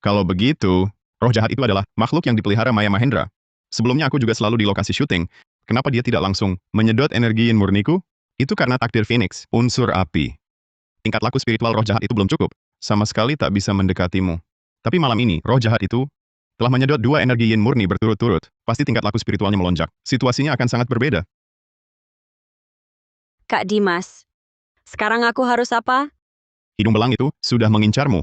Kalau begitu, roh jahat itu adalah makhluk yang dipelihara Maya Mahendra. Sebelumnya aku juga selalu di lokasi syuting. Kenapa dia tidak langsung menyedot energi yin murniku? Itu karena takdir Phoenix, unsur api. Tingkat laku spiritual roh jahat itu belum cukup. Sama sekali tak bisa mendekatimu. Tapi malam ini, roh jahat itu telah menyedot 2 energi yin murni berturut-turut. Pasti tingkat laku spiritualnya melonjak. Situasinya akan sangat berbeda. Kak Dimas, sekarang aku harus apa? Hidung belang itu sudah mengincarmu.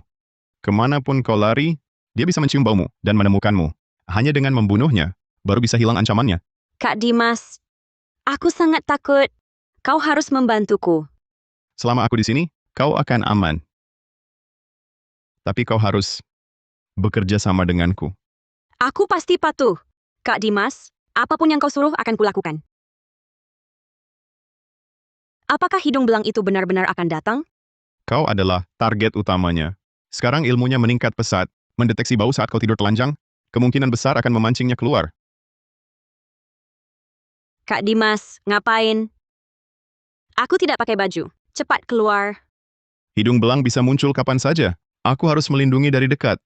Kemanapun kau lari, dia bisa mencium baumu dan menemukanmu. Hanya dengan membunuhnya, baru bisa hilang ancamannya. Kak Dimas, aku sangat takut. Kau harus membantuku. Selama aku di sini, kau akan aman. Tapi kau harus bekerja sama denganku. Aku pasti patuh. Kak Dimas, apapun yang kau suruh akan kulakukan. Apakah hidung belang itu benar-benar akan datang? Kau adalah target utamanya. Sekarang ilmunya meningkat pesat. Mendeteksi bau saat kau tidur telanjang, kemungkinan besar akan memancingnya keluar. Kak Dimas, ngapain? Aku tidak pakai baju. Cepat keluar. Hidung belang bisa muncul kapan saja. Aku harus melindungi dari dekat.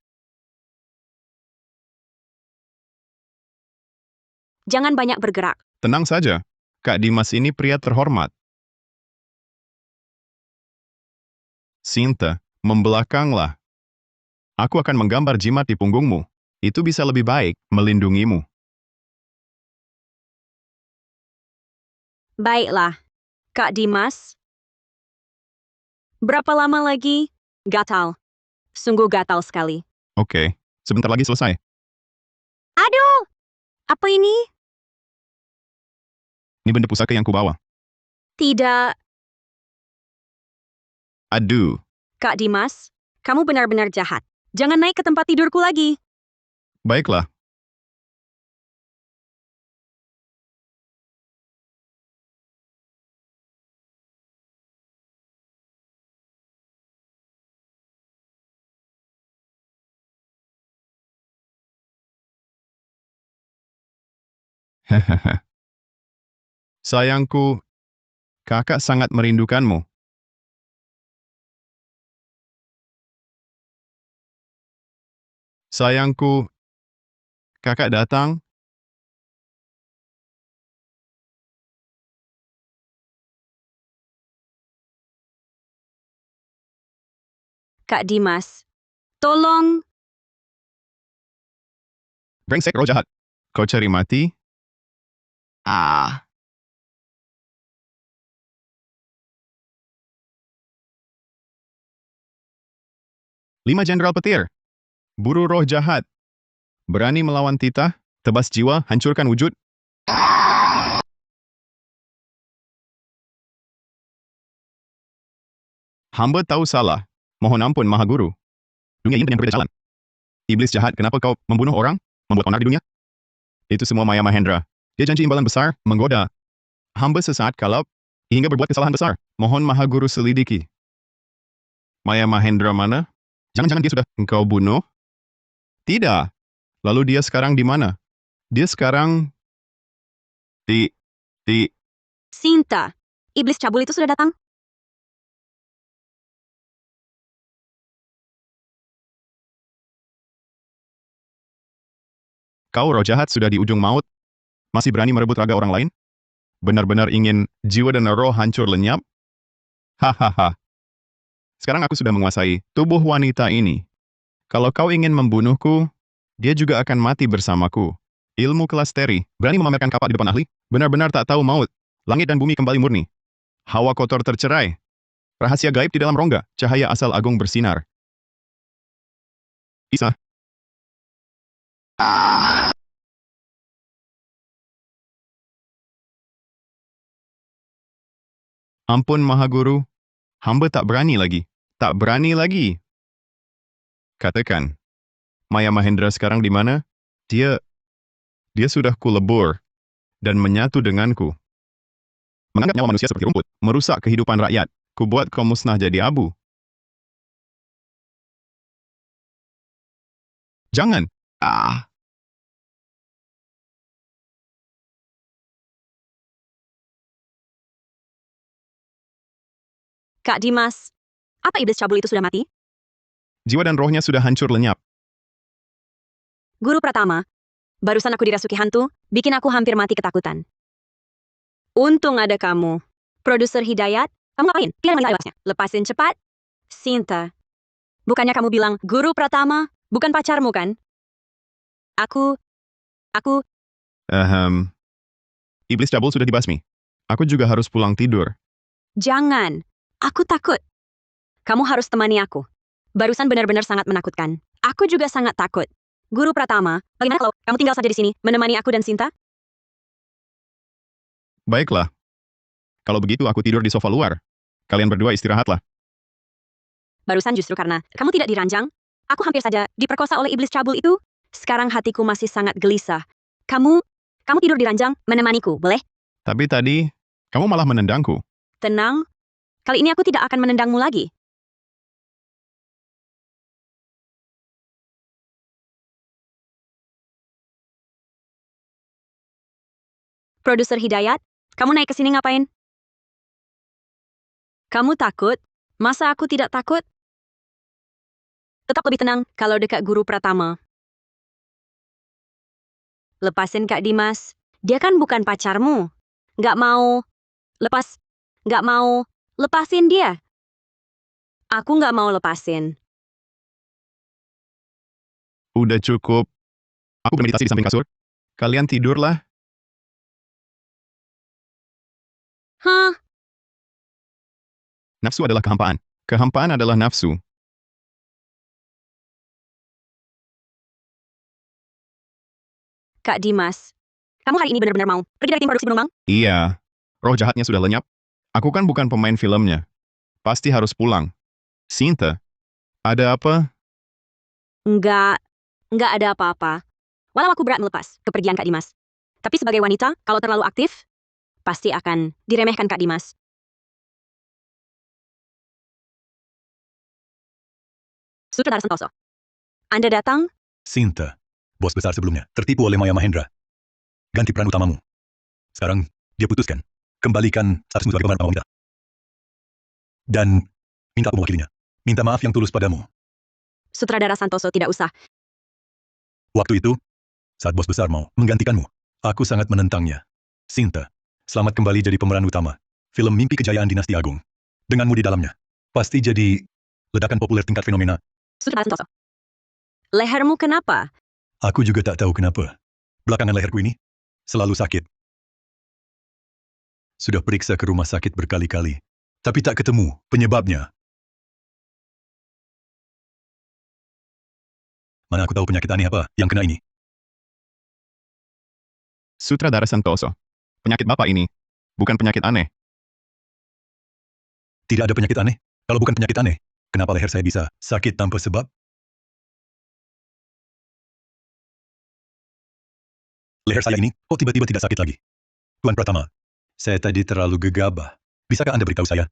Jangan banyak bergerak. Tenang saja. Kak Dimas ini pria terhormat. Sinta, membelakanglah. Aku akan menggambar jimat di punggungmu. Itu bisa lebih baik melindungimu. Baiklah. Kak Dimas. Berapa lama lagi? Gatal. Sungguh gatal sekali. Oke, sebentar lagi selesai. Aduh! Apa ini? Ini benda pusaka yang kubawa. Tidak. Aduh, Kak Dimas, kamu benar-benar jahat. Jangan naik ke tempat tidurku lagi. baiklah. Hahaha. Sayangku, kakak sangat merindukanmu. Sayangku, kakak datang. Kak Dimas, tolong. Brengsek roh jahat. Kau cari mati? Ah. Lima Jenderal Petir. Buru roh jahat. Berani melawan titah, tebas jiwa, hancurkan wujud. Hamba tahu salah. Mohon ampun, Maha Guru. Dunia ini yang berbeda jalan. Iblis jahat, kenapa kau membunuh orang? Membuat onar di dunia? Itu semua Maya Mahendra. Dia janji imbalan besar, menggoda. Hamba sesaat kalap, hingga berbuat kesalahan besar. Mohon Maha Guru selidiki. Maya Mahendra mana? Jangan-jangan dia sudah engkau bunuh? Tidak. Lalu dia sekarang di mana? Dia sekarang di... Sinta, iblis cabul itu sudah datang? Kau roh jahat sudah di ujung maut? Masih berani merebut raga orang lain? Benar-benar ingin jiwa dan roh hancur lenyap? Hahaha. Sekarang aku sudah menguasai tubuh wanita ini. Kalau kau ingin membunuhku, dia juga akan mati bersamaku. Ilmu kelas teri, berani memamerkan kapak di depan ahli? Benar-benar tak tahu maut. Langit dan bumi kembali murni. Hawa kotor tercerai. Rahasia gaib di dalam rongga, cahaya asal agung bersinar. Isa. Ampun Maha Guru, hamba tak berani lagi. Tak berani lagi. Katakan, Maya Mahendra sekarang di mana? Dia sudah kulebur dan menyatu denganku. Menganggap nyawa manusia seperti rumput, merusak kehidupan rakyat. Kubuat kau musnah jadi abu. Jangan. Ah. Kak Dimas, apa iblis cabul itu sudah mati? Jiwa dan rohnya sudah hancur lenyap. Guru Pratama, Barusan aku dirasuki hantu, bikin aku hampir mati ketakutan. Untung ada kamu. Produser Hidayat, kamu ngapain? Pilih manggil alasnya. Lepasin cepat. Sinta. Bukannya kamu bilang guru Pratama, bukan pacarmu kan? Aku... Iblis cabul sudah dibasmi. Aku juga harus pulang tidur. Jangan. Aku takut. Kamu harus temani aku. Barusan benar-benar sangat menakutkan. Aku juga sangat takut. Guru Pratama, bagaimana kalau kamu tinggal saja di sini, menemani aku dan Sinta? Baiklah. Kalau begitu aku tidur di sofa luar. Kalian berdua istirahatlah. Barusan justru karena kamu tidak diranjang, aku hampir saja diperkosa oleh iblis cabul itu. Sekarang hatiku masih sangat gelisah. Kamu tidur di ranjang, menemaniku, boleh? Tapi tadi, kamu malah menendangku. Tenang. Kali ini aku tidak akan menendangmu lagi. Produser Hidayat, kamu naik ke sini ngapain? Kamu takut? Masa aku tidak takut? Tetap lebih tenang kalau dekat guru Pratama. Lepasin Kak Dimas. Dia kan bukan pacarmu. Nggak mau. Nggak mau. Lepasin dia. Aku nggak mau lepasin. Udah cukup. Aku bermeditasi di samping kasur. Kalian tidurlah. Hah? Nafsu adalah kehampaan. Kehampaan adalah nafsu. Kak Dimas, kamu hari ini benar-benar mau pergi dari tim produksi Penumbang? Iya. Roh jahatnya sudah lenyap. Aku kan bukan pemain filmnya. Pasti harus pulang. Sinta, ada apa? Nggak ada apa-apa. Walau aku berat melepas kepergian Kak Dimas. Tapi sebagai wanita, kalau terlalu aktif, pasti akan diremehkan Kak Dimas. Sutradara Santoso, Anda datang? Sinta, bos besar sebelumnya, tertipu oleh Maya Mahendra. Ganti peran utamamu. Sekarang, dia putuskan. Kembalikan statusmu sebagai pemeran utama wanita. Dan, minta aku mewakilinya. Minta maaf yang tulus padamu. Sutradara Santoso tidak usah. Waktu itu, saat bos besar mau menggantikanmu, aku sangat menentangnya. Sinta, selamat kembali jadi pemeran utama. Film Mimpi Kejayaan Dinasti Agung. Denganmu di dalamnya. Pasti jadi ledakan populer tingkat fenomena. Sutradara Santoso. Lehermu kenapa? Aku juga tak tahu kenapa. Belakangan leherku ini selalu sakit. Sudah periksa ke rumah sakit berkali-kali, tapi tak ketemu penyebabnya. Mana aku tahu penyakit aneh apa yang kena ini. Sutradara Santoso. Penyakit Bapak ini bukan penyakit aneh. Tidak ada penyakit aneh. Kalau bukan penyakit aneh, kenapa leher saya bisa sakit tanpa sebab? Leher saya ini kok tiba-tiba tidak sakit lagi? Tuan Pratama, saya tadi terlalu gegabah. Bisakah Anda beritahu saya?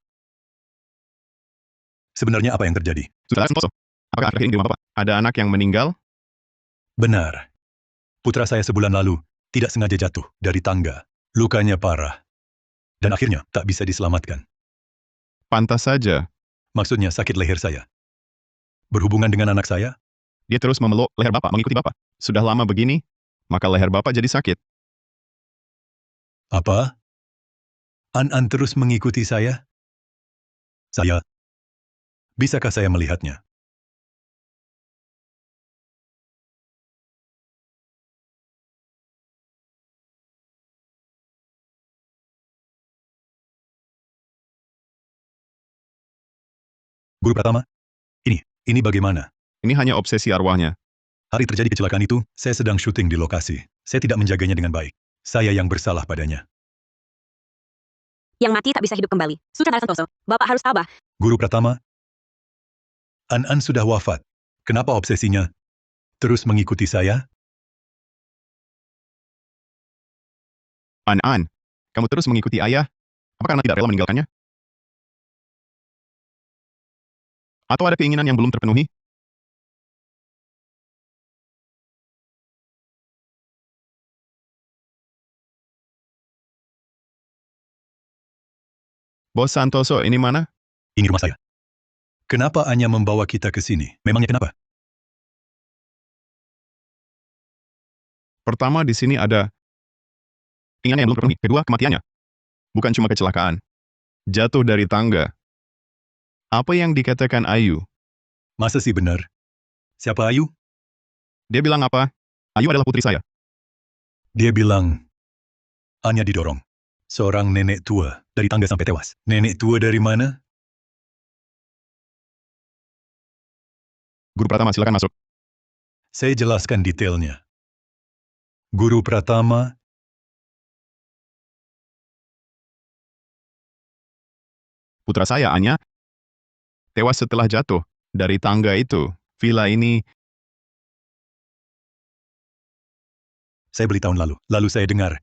Sebenarnya apa yang terjadi? Sutradara Santoso. Apakah akhir-akhir ini di rumah Bapak ada anak yang meninggal? Benar. Putra saya sebulan lalu tidak sengaja jatuh dari tangga. Lukanya parah. Dan akhirnya tak bisa diselamatkan. Pantas saja. Maksudnya sakit leher saya. Berhubungan dengan anak saya? Dia terus memeluk leher Bapak, mengikuti Bapak. Sudah lama begini, maka leher Bapak jadi sakit. Apa? An terus mengikuti saya? Saya? Bisakah saya melihatnya? Guru Pratama? Ini bagaimana? Ini hanya obsesi arwahnya. Hari terjadi kecelakaan itu, saya sedang syuting di lokasi. Saya tidak menjaganya dengan baik. Saya yang bersalah padanya. Yang mati tak bisa hidup kembali. Sutradara Santoso, Bapak harus tabah. Guru Pratama? An sudah wafat. Kenapa obsesinya terus mengikuti saya? An, kamu terus mengikuti ayah? Apa karena tidak rela meninggalkannya? Atau ada keinginan yang belum terpenuhi? Bos Santoso, ini mana? Ini rumah saya. Kenapa Anya membawa kita ke sini? Memangnya kenapa? Pertama, di sini ada ingat yang belum terpenuhi. Kedua, kematiannya. Bukan cuma kecelakaan. Jatuh dari tangga. Apa yang dikatakan Ayu? Masa sih benar? Siapa Ayu? Dia bilang apa? Ayu adalah putri saya. Dia bilang, Anya didorong. Seorang nenek tua dari tangga sampai tewas. Nenek tua dari mana? Guru Pratama, silakan masuk. Saya jelaskan detailnya. Guru Pratama, Putra saya, Anya, tewas setelah jatuh dari tangga itu. Villa ini, saya beli tahun lalu. Lalu saya dengar,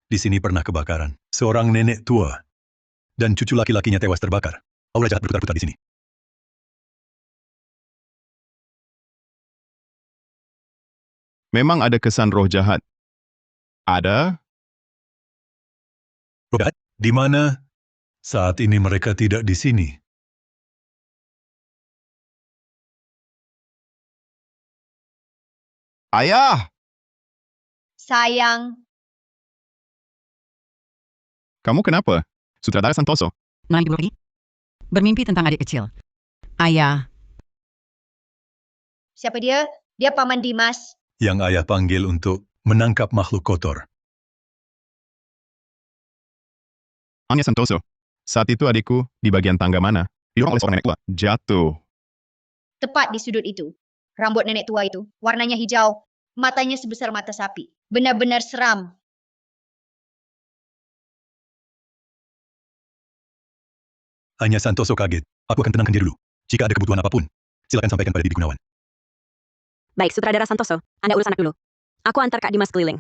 di sini pernah kebakaran. Seorang nenek tua dan cucu laki-lakinya tewas terbakar. Aura jahat berputar-putar di sini. memang ada kesan roh jahat. Ada? Robert, di mana? Saat ini mereka tidak di sini. Ayah! Sayang, Kamu kenapa? Sutradara Santoso. Naik dulu pergi. Bermimpi tentang adik kecil. Ayah, siapa dia? Dia Paman Dimas. Yang ayah panggil untuk menangkap makhluk kotor. Anya Santoso. Saat itu adikku di bagian tangga mana? Didorong oleh seorang nenek tua. Jatuh. Tepat di sudut itu. Rambut nenek tua itu, warnanya hijau. Matanya sebesar mata sapi. Benar-benar seram. Anya Santoso kaget. Aku akan tenangkan diri dulu. Jika ada kebutuhan apapun, silakan sampaikan pada Didi Gunawan. Baik, Sutradara Santoso, Anda urus anak dulu. Aku antar Kak Dimas keliling.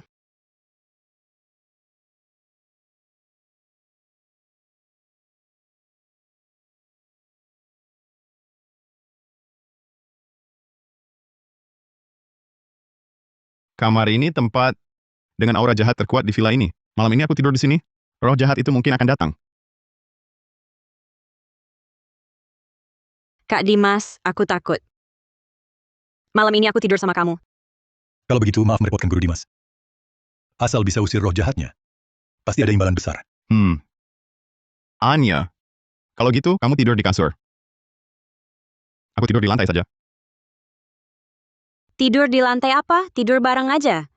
Kamar ini tempat dengan aura jahat terkuat di villa ini. Malam ini aku tidur di sini. Roh jahat itu mungkin akan datang. Kak Dimas, aku takut. Malam ini aku tidur sama kamu. Kalau begitu, maaf merepotkan Guru Dimas. Asal bisa usir roh jahatnya, pasti ada imbalan besar. Anya. Kalau gitu, kamu tidur di kasur. Aku tidur di lantai saja. Tidur di lantai apa? Tidur bareng aja.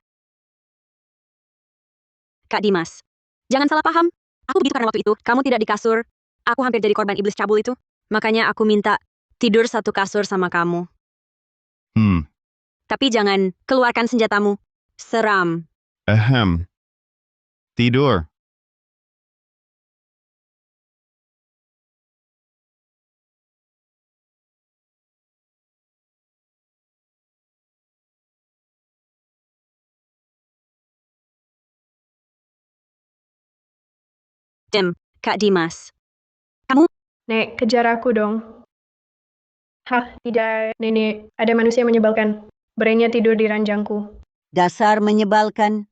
Kak Dimas, jangan salah paham. Aku begitu karena waktu itu, kamu tidak di kasur. Aku hampir jadi korban iblis cabul itu. Makanya aku minta tidur satu kasur sama kamu. Tapi jangan keluarkan senjatamu. Seram. Ahem. Tidur. Kak Dimas. Nek, kejar aku dong. Hah, tidak, Nenek. Ada manusia menyebalkan. Berenya tidur di ranjangku. Dasar menyebalkan.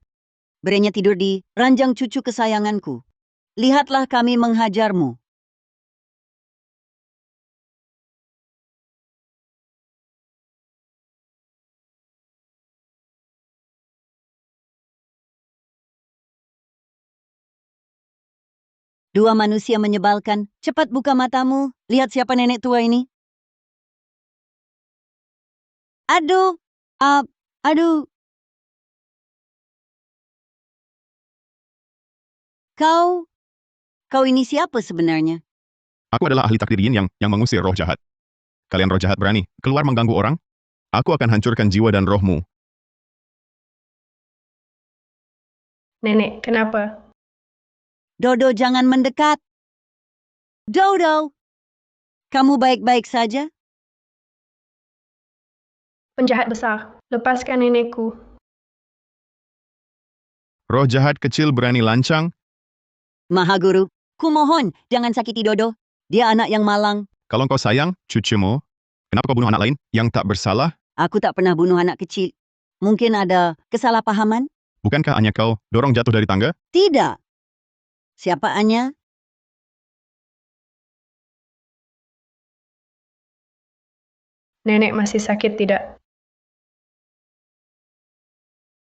Berenya tidur di ranjang cucu kesayanganku. Lihatlah kami menghajarmu. Dua manusia menyebalkan. Cepat buka matamu. Lihat siapa nenek tua ini. Aduh. Aduh. Kau ini siapa sebenarnya? Aku adalah ahli takdir yin yang mengusir roh jahat. Kalian roh jahat berani keluar mengganggu orang? Aku akan hancurkan jiwa dan rohmu. Nenek, kenapa? Dodo, jangan mendekat. Dodo. Kamu baik-baik saja? Penjahat besar. Lepaskan nenekku. Roh jahat kecil berani lancang. Mahaguru, kumohon, jangan sakiti Dodo. Dia anak yang malang. Kalau kau sayang cucumu, kenapa kau bunuh anak lain yang tak bersalah? Aku tak pernah bunuh anak kecil. Mungkin ada kesalahpahaman? Bukankah hanya kau dorong jatuh dari tangga? Tidak. Siapa Anya? Nenek masih sakit tidak?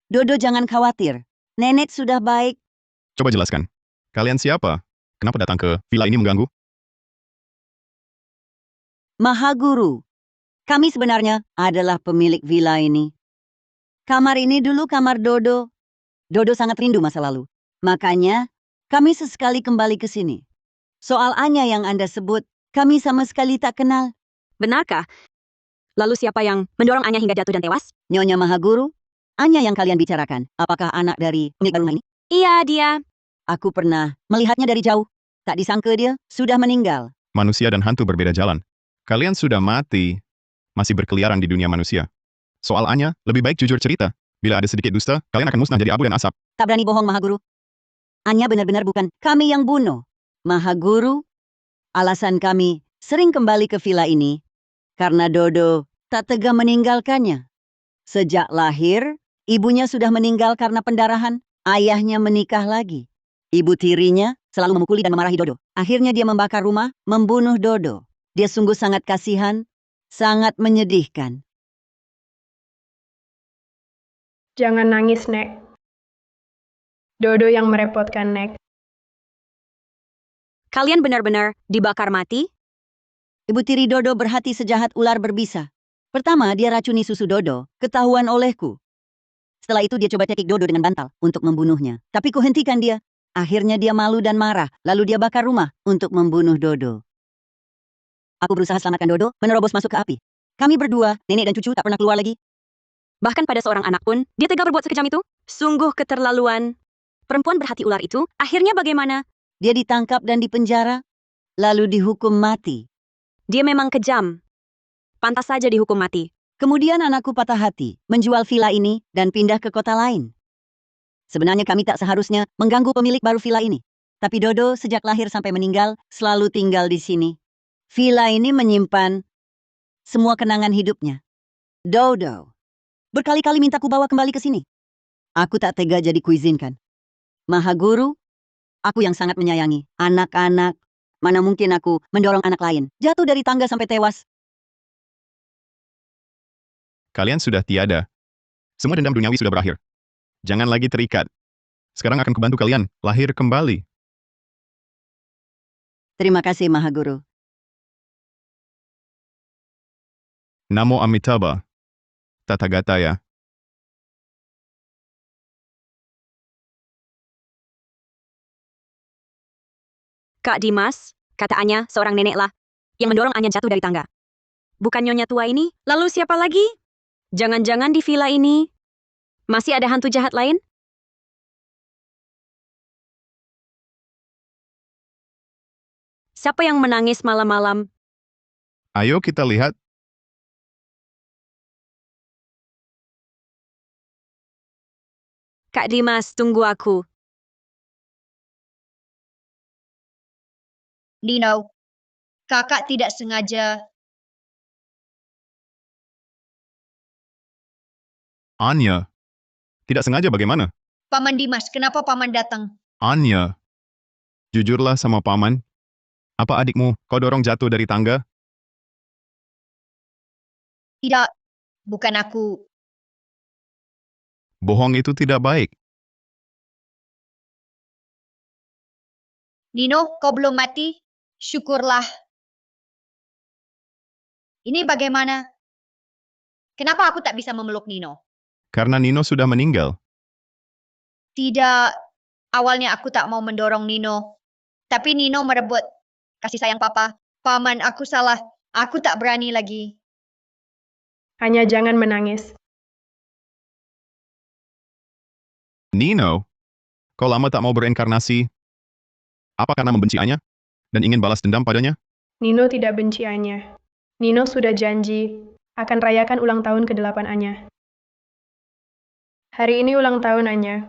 Dodo jangan khawatir. Nenek sudah baik. Coba jelaskan. Kalian siapa? Kenapa datang ke villa ini mengganggu? Mahaguru. Kami sebenarnya adalah pemilik villa ini. Kamar ini dulu kamar Dodo. Dodo sangat rindu masa lalu. Makanya, kami sesekali kembali ke sini. Soal Anya yang Anda sebut, kami sama sekali tak kenal. Benarkah? Lalu siapa yang mendorong Anya hingga jatuh dan tewas? Nyonya Mahaguru, Anya yang kalian bicarakan, apakah anak dari pemilik rumah ini? Iya, dia. Aku pernah melihatnya dari jauh. Tak disangka dia sudah meninggal. Manusia dan hantu berbeda jalan. Kalian sudah mati, masih berkeliaran di dunia manusia. Soal Anya, lebih baik jujur cerita. Bila ada sedikit dusta, kalian akan musnah jadi abu dan asap. Tak berani bohong, Mahaguru. Anya benar-benar bukan kami yang bunuh. Mahaguru, alasan kami sering kembali ke villa ini karena Dodo tak tega meninggalkannya. Sejak lahir, ibunya sudah meninggal karena pendarahan. Ayahnya menikah lagi. Ibu tirinya selalu memukuli dan memarahi Dodo. Akhirnya dia membakar rumah, membunuh Dodo. Dia sungguh sangat kasihan, sangat menyedihkan. Jangan nangis, Nek. Dodo yang merepotkan, Nek. Kalian benar-benar dibakar mati? Ibu tiri Dodo berhati sejahat ular berbisa. Pertama, dia racuni susu Dodo, ketahuan olehku. Setelah itu dia coba cekik Dodo dengan bantal untuk membunuhnya. Tapi kuhentikan dia. Akhirnya dia malu dan marah, lalu dia bakar rumah untuk membunuh Dodo. Aku berusaha selamatkan Dodo, menerobos masuk ke api. Kami berdua, nenek dan cucu tak pernah keluar lagi. Bahkan pada seorang anak pun, dia tega berbuat sekejam itu? Sungguh keterlaluan. Perempuan berhati ular itu, akhirnya bagaimana? Dia ditangkap dan dipenjara, lalu dihukum mati. Dia memang kejam. Pantas saja dihukum mati. Kemudian anakku patah hati, menjual villa ini dan pindah ke kota lain. Sebenarnya kami tak seharusnya mengganggu pemilik baru villa ini. Tapi Dodo sejak lahir sampai meninggal selalu tinggal di sini. Villa ini menyimpan semua kenangan hidupnya. Dodo berkali-kali minta ku bawa kembali ke sini. Aku tak tega jadi kuizinkan. Mahaguru, aku yang sangat menyayangi anak-anak. Mana mungkin aku mendorong anak lain jatuh dari tangga sampai tewas. Kalian sudah tiada. Semua dendam duniawi sudah berakhir. Jangan lagi terikat. Sekarang akan kubantu kalian lahir kembali. Terima kasih, Mahaguru. Namo Amitabha. Tathagata. Kak Dimas, kata Anya, seorang neneklah, yang mendorong Anya jatuh dari tangga. Bukan nyonya tua ini? Lalu siapa lagi? Jangan-jangan di villa ini masih ada hantu jahat lain? Siapa yang menangis malam-malam? Ayo kita lihat. Kak Dimas, tunggu aku. Nino, kakak tidak sengaja. Anya. Tidak sengaja bagaimana? Paman Dimas, kenapa paman datang? Anya. Jujurlah sama paman. Apa adikmu kau dorong jatuh dari tangga? Tidak, bukan aku. Bohong itu tidak baik. Nino, kau belum mati? Syukurlah. Ini bagaimana? Kenapa aku tak bisa memeluk Nino? Karena Nino sudah meninggal. Tidak, awalnya aku tak mau mendorong Nino. Tapi Nino merebut kasih sayang papa. Paman, aku salah. Aku tak berani lagi. Hanya jangan menangis. Nino, kau lama tak mau berinkarnasi. Apa karena membenci Anya? Dan ingin balas dendam padanya? Nino tidak benci Anya. Nino sudah janji akan rayakan ulang tahun ke-8 Anya. Hari ini ulang tahun Anya.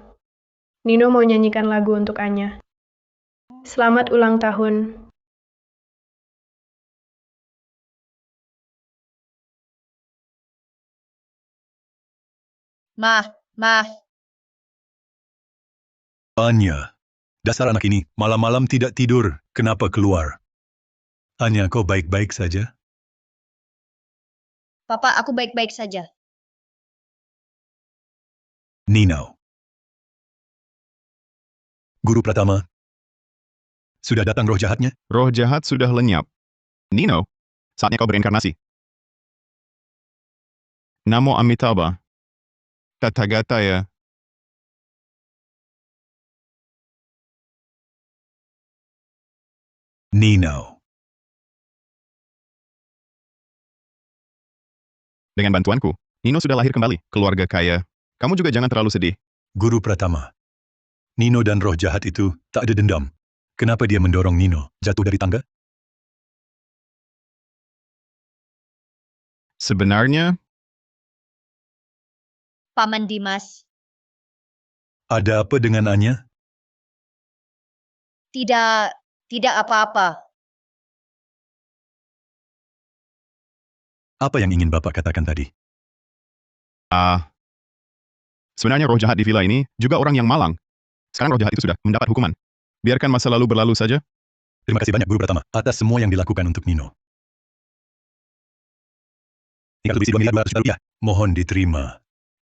Nino mau nyanyikan lagu untuk Anya. Selamat ulang tahun. Ma, Anya, dasar anak ini malam-malam tidak tidur. Kenapa keluar? Anya, kau baik-baik saja? papa, aku baik-baik saja. Nino. Guru Pratama. Sudah datang roh jahatnya? Roh jahat sudah lenyap. Nino, saatnya kau berinkarnasi. Namo Amitabha. Tathagata ya. Nino. Dengan bantuanku, Nino sudah lahir kembali, keluarga kaya. Kamu juga jangan terlalu sedih. Guru Pratama. Nino dan roh jahat itu tak ada dendam. Kenapa dia mendorong Nino jatuh dari tangga? Sebenarnya, Paman Dimas, Ada apa dengan Anya? tidak apa-apa. Apa yang ingin Bapak katakan tadi? sebenarnya roh jahat di villa ini juga orang yang malang. Sekarang roh jahat itu sudah mendapat hukuman. Biarkan masa lalu berlalu saja. Terima kasih banyak Guru Pratama atas semua yang dilakukan untuk Nino. Tinggal lebih 2 miliar 200 juta rupiah. Mohon diterima.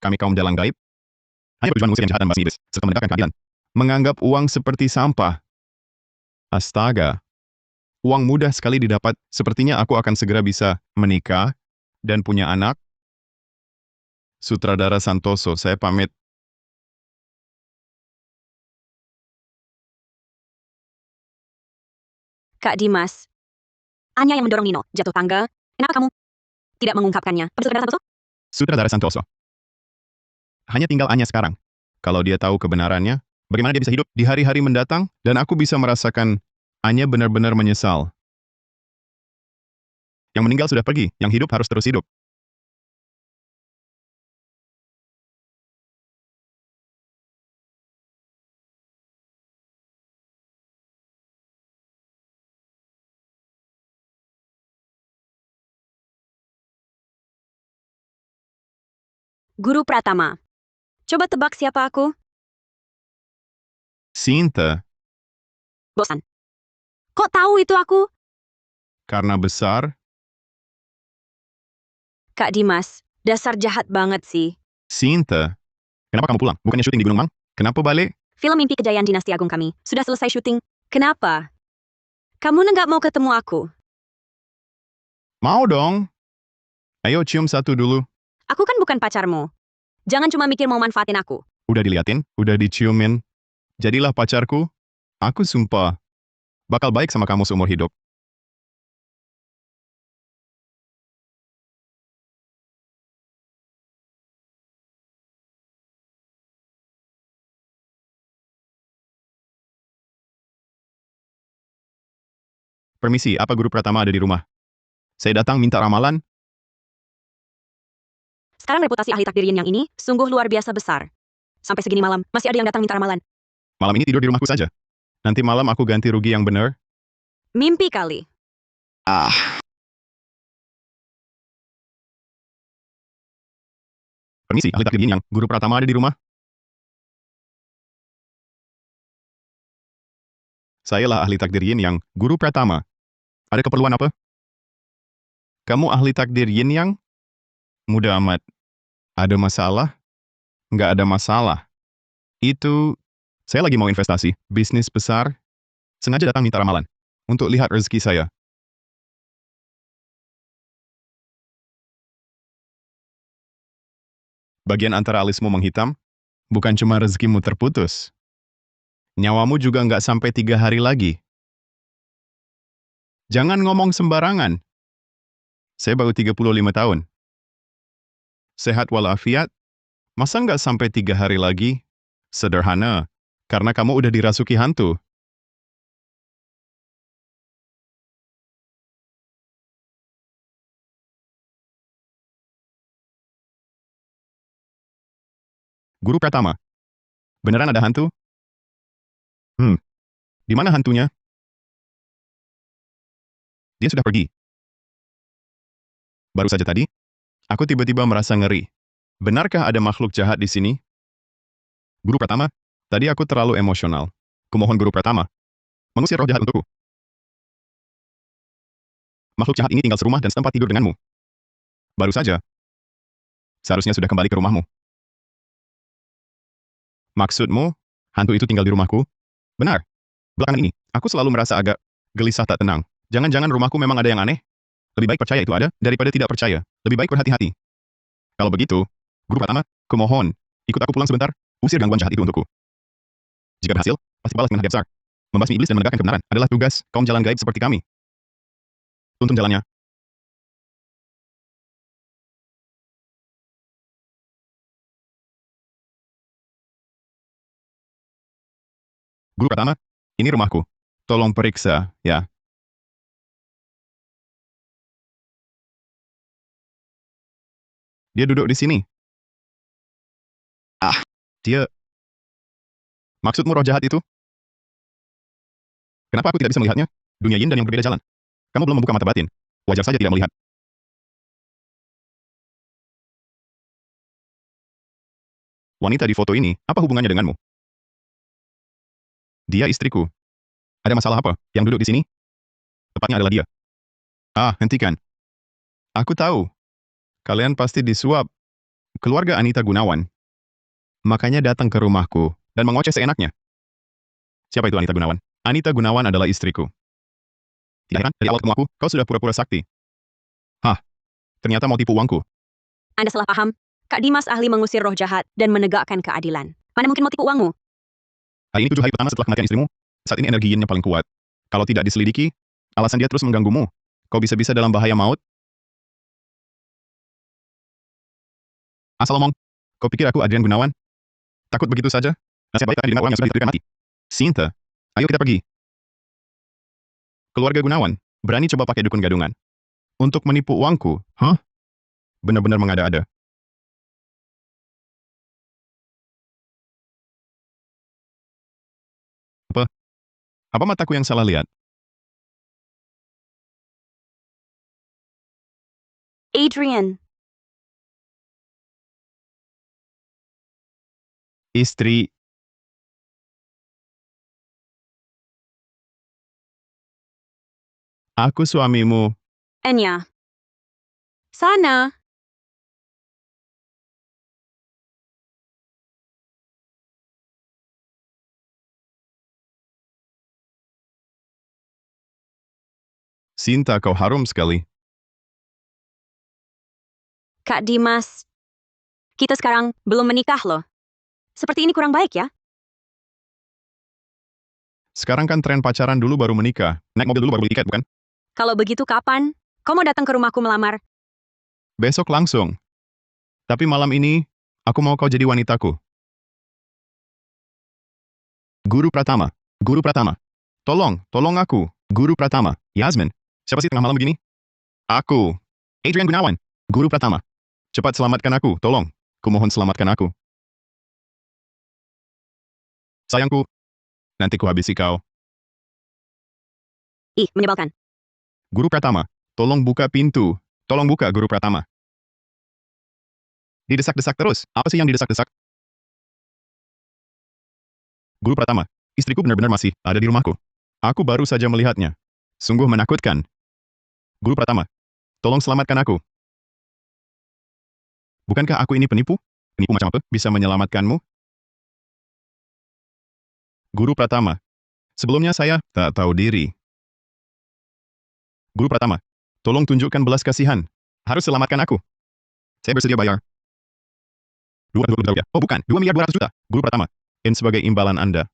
Kami kaum dalang gaib hanya berjuang mengusir yang jahat dan basmi iblis, serta menegakkan keadilan. Menganggap uang seperti sampah. Astaga. Uang mudah sekali didapat. Sepertinya aku akan segera bisa menikah dan punya anak. Sutradara Santoso, saya pamit. Kak Dimas. Anya yang mendorong Nino jatuh tangga. Kenapa kamu tidak mengungkapkannya? Pada saudara Santoso? Sutradara Santoso. Hanya tinggal Anya sekarang. Kalau dia tahu kebenarannya, bagaimana dia bisa hidup di hari-hari mendatang, dan aku bisa merasakan Anya benar-benar menyesal. Yang meninggal sudah pergi, yang hidup harus terus hidup. Guru Pratama. Coba tebak siapa aku? Sinta, Bosan. Kok tahu itu aku? karena besar. Kak Dimas, dasar jahat banget sih. Sinta, kenapa kamu pulang? Bukannya syuting di Gunung Mang? Kenapa balik? Film Mimpi Kejayaan Dinasti Agung kami sudah selesai syuting. Kenapa? Kamu nggak mau ketemu aku? Mau dong. Ayo cium satu dulu. Aku kan bukan pacarmu. Jangan cuma mikir mau manfaatin aku. Udah diliatin, udah diciumin. Jadilah pacarku. Aku sumpah. Bakal baik sama kamu seumur hidup. Permisi, apa Guru Pratama ada di rumah? Saya datang minta ramalan. Sekarang reputasi ahli takdir yin yang ini sungguh luar biasa besar. Sampai segini malam, masih ada yang datang minta ramalan. Malam ini tidur di rumahku saja. Nanti malam aku ganti rugi yang benar. Mimpi kali. Permisi, ahli takdir yin yang Guru Pratama ada di rumah? Sayalah ahli takdir yin yang Guru Pratama. Ada keperluan apa? Kamu ahli takdir yin yang? Mudah amat. Ada masalah? Nggak ada masalah. Itu, saya lagi mau investasi, bisnis besar. Sengaja datang minta ramalan. Untuk lihat rezeki saya. Bagian antara alismu menghitam, bukan cuma rezekimu terputus. Nyawamu juga nggak sampai 3 hari lagi. Jangan ngomong sembarangan. Saya baru 35 tahun. Sehat walafiat, masa nggak sampai 3 hari lagi? Sederhana, karena kamu udah dirasuki hantu. Guru Pratama, beneran ada hantu? Di mana hantunya? Dia sudah pergi. Baru saja tadi, aku tiba-tiba merasa ngeri. Benarkah ada makhluk jahat di sini? Guru Pratama, tadi aku terlalu emosional. Kumohon Guru Pratama, mengusir roh jahat untukku. Makhluk jahat ini tinggal serumah dan setempat tidur denganmu. Baru saja. Seharusnya sudah kembali ke rumahmu. Maksudmu, hantu itu tinggal di rumahku? Benar. Belakangan ini, aku selalu merasa agak gelisah tak tenang. Jangan-jangan rumahku memang ada yang aneh? Lebih baik percaya itu ada, daripada tidak percaya. Lebih baik berhati-hati. Kalau begitu, Guru Pratama, kumohon, ikut aku pulang sebentar, usir gangguan jahat itu untukku. Jika berhasil, pasti balas dengan hadiah besar. Membasmi iblis dan menegakkan kebenaran adalah tugas kaum jalan gaib seperti kami. Tuntun jalannya. Guru Pratama, ini rumahku. Tolong periksa, ya. Dia duduk di sini. Ah, dia... Maksudmu roh jahat itu? Kenapa aku tidak bisa melihatnya? Dunia yin dan yang berbeda jalan. Kamu belum membuka mata batin. Wajar saja tidak melihat. Wanita di foto ini, apa hubungannya denganmu? Dia istriku. Ada masalah apa? Yang duduk di sini? Tepatnya adalah dia. Ah, hentikan. Aku tahu. Kalian pasti disuap. Keluarga Anita Gunawan. Makanya datang ke rumahku dan mengoceh seenaknya. Siapa itu Anita Gunawan? Anita Gunawan adalah istriku. Tidak heran, dari awal ketemu aku, kau sudah pura-pura sakti. Hah, ternyata mau tipu uangku. Anda salah paham. Kak Dimas ahli mengusir roh jahat dan menegakkan keadilan. Mana mungkin mau tipu uangmu? Hari ini 7 hari pertama setelah kematian istrimu. Saat ini energi yin-nya paling kuat. Kalau tidak diselidiki, alasan dia terus mengganggumu. Kau bisa-bisa dalam bahaya maut. Asal omong. Kau pikir aku Adrian Gunawan? Takut begitu saja? Nasib baik tadi dengan orang yang sudah ditakdirkan mati. Sinta, ayo kita pergi. Keluarga Gunawan, berani coba pakai dukun gadungan. Untuk menipu uangku, hah? Benar-benar mengada-ada. Apa? Apa mataku yang salah lihat? Adrian, Istri. Aku suamimu. Enya. Sana. Sinta, kau harum sekali. Kak Dimas, kita sekarang belum menikah loh. Seperti ini kurang baik ya? Sekarang kan tren pacaran dulu baru menikah. Naik mobil dulu baru beli tiket, bukan? Kalau begitu kapan? Kau mau datang ke rumahku melamar? Besok langsung. Tapi malam ini, aku mau kau jadi wanitaku. Guru Pratama. Guru Pratama. Tolong aku. Guru Pratama. Yasmin. Siapa sih tengah malam begini? Aku. Adrian Gunawan. Guru Pratama. Cepat selamatkan aku, tolong. Kumohon selamatkan aku. Sayangku. Nanti kuhabisi kau. Ih, menyebalkan. Guru Pratama. Tolong buka pintu. Tolong buka, Guru Pratama. Didesak-desak terus. Apa sih yang didesak-desak? Guru Pratama. Istriku benar-benar masih ada di rumahku. Aku baru saja melihatnya. Sungguh menakutkan. Guru Pratama. Tolong selamatkan aku. Bukankah aku ini penipu? Penipu macam apa bisa menyelamatkanmu? Guru Pratama. Sebelumnya saya tak tahu diri. Guru Pratama. Tolong tunjukkan belas kasihan. Harus selamatkan aku. Saya bersedia bayar. 220 juta. Oh bukan, 2 miliar 200 juta. Guru Pratama. Sebagai imbalan Anda.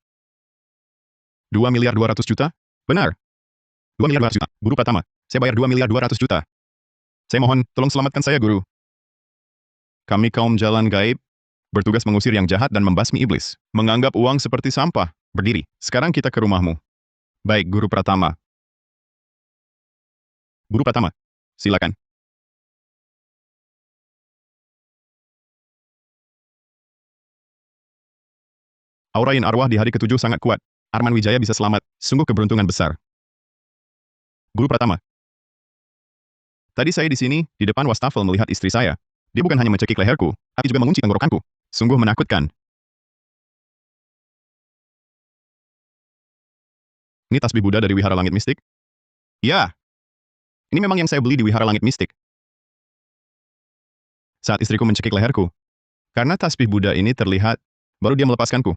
2 miliar 200 juta? Benar. 2 miliar 200 juta. Guru Pratama. Saya bayar 2 miliar 200 juta. Saya mohon, tolong selamatkan saya, Guru. Kami kaum jalan gaib, bertugas mengusir yang jahat dan membasmi iblis. Menganggap uang seperti sampah. Berdiri. Sekarang kita ke rumahmu. Baik, Guru Pratama. Guru Pratama. Silakan. Aura yin arwah di hari ke-7 sangat kuat. Arman Wijaya bisa selamat. Sungguh keberuntungan besar. Guru Pratama. Tadi saya di sini, di depan wastafel melihat istri saya. Dia bukan hanya mencekik leherku, tapi juga mengunci tenggorokanku. Sungguh menakutkan. Ini tasbih Buddha dari Wihara Langit Mistik? Ya. Ini memang yang saya beli di Wihara Langit Mistik. Saat istriku mencekik leherku. Karena tasbih Buddha ini terlihat baru dia melepaskanku.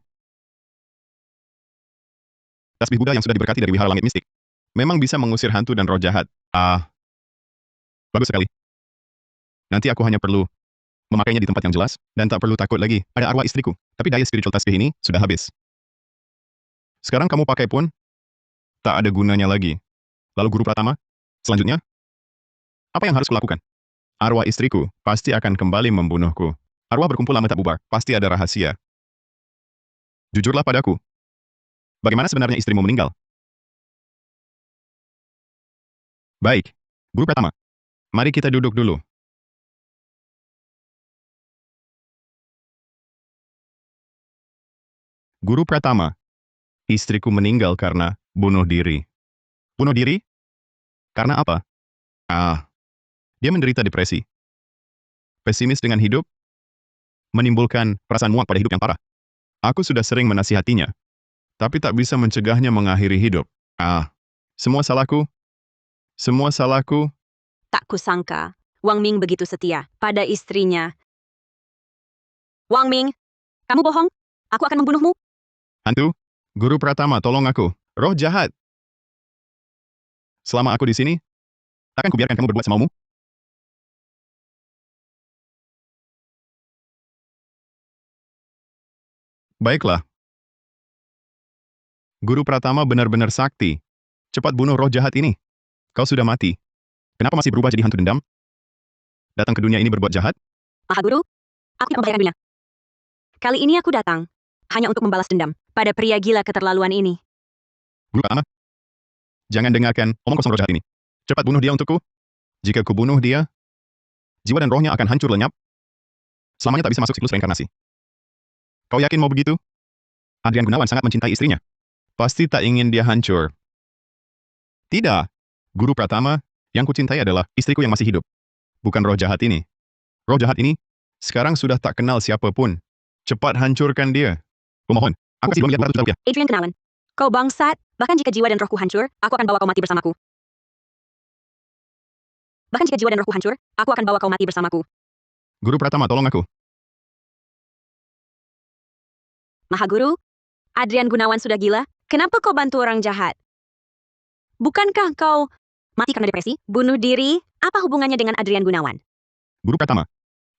Tasbih Buddha yang sudah diberkati dari wihara langit mistik memang bisa mengusir hantu dan roh jahat. Bagus sekali. Nanti aku hanya perlu memakainya di tempat yang jelas, dan tak perlu takut lagi ada arwah istriku. Tapi daya spiritual tasbih ini sudah habis. Sekarang kamu pakai pun tak ada gunanya lagi. Lalu Guru Pratama, selanjutnya, apa yang harus kulakukan? Arwah istriku pasti akan kembali membunuhku. Arwah berkumpul lama tak bubar, pasti ada rahasia. Jujurlah padaku. Bagaimana sebenarnya istrimu meninggal? Baik, Guru Pratama. Mari kita duduk dulu. Guru Pratama, istriku meninggal karena bunuh diri. Bunuh diri? Karena apa? Dia menderita depresi. Pesimis dengan hidup, menimbulkan perasaan muak pada hidup yang parah. Aku sudah sering menasihatinya, tapi tak bisa mencegahnya mengakhiri hidup. Semua salahku. Semua salahku. Tak kusangka, Wang Ming begitu setia pada istrinya. Wang Ming, kamu bohong? Aku akan membunuhmu. Hantu, Guru Pratama, tolong aku. Roh jahat. Selama aku di sini, takkan kubiarkan kamu berbuat semaumu? Baiklah. Guru Pratama benar-benar sakti. Cepat bunuh roh jahat ini. Kau sudah mati. Kenapa masih berubah jadi hantu dendam? Datang ke dunia ini berbuat jahat? Mahaguru, aku yang membayar dunia. Kali ini aku datang hanya untuk membalas dendam pada pria gila keterlaluan ini. Guru Pratama, jangan dengarkan omong kosong roh jahat ini. Cepat bunuh dia untukku. Jika ku bunuh dia, jiwa dan rohnya akan hancur lenyap. Selamanya tak bisa masuk siklus reinkarnasi. Kau yakin mau begitu? Adrian Gunawan sangat mencintai istrinya. Pasti tak ingin dia hancur. Tidak. Guru Pratama, yang kucintai adalah istriku yang masih hidup. Bukan roh jahat ini. Roh jahat ini sekarang sudah tak kenal siapapun. Cepat hancurkan dia. Kumohon, aku masih belum lihat 400 juta rupiah. Adrian Gunawan, kau bangsat. Bahkan jika jiwa dan rohku hancur, aku akan bawa kau mati bersamaku. Bahkan jika jiwa dan rohku hancur, aku akan bawa kau mati bersamaku. Guru Pratama, tolong aku. Mahaguru, Adrian Gunawan sudah gila. Kenapa kau bantu orang jahat? Bukankah kau mati karena depresi, bunuh diri? Apa hubungannya dengan Adrian Gunawan? Guru Pratama,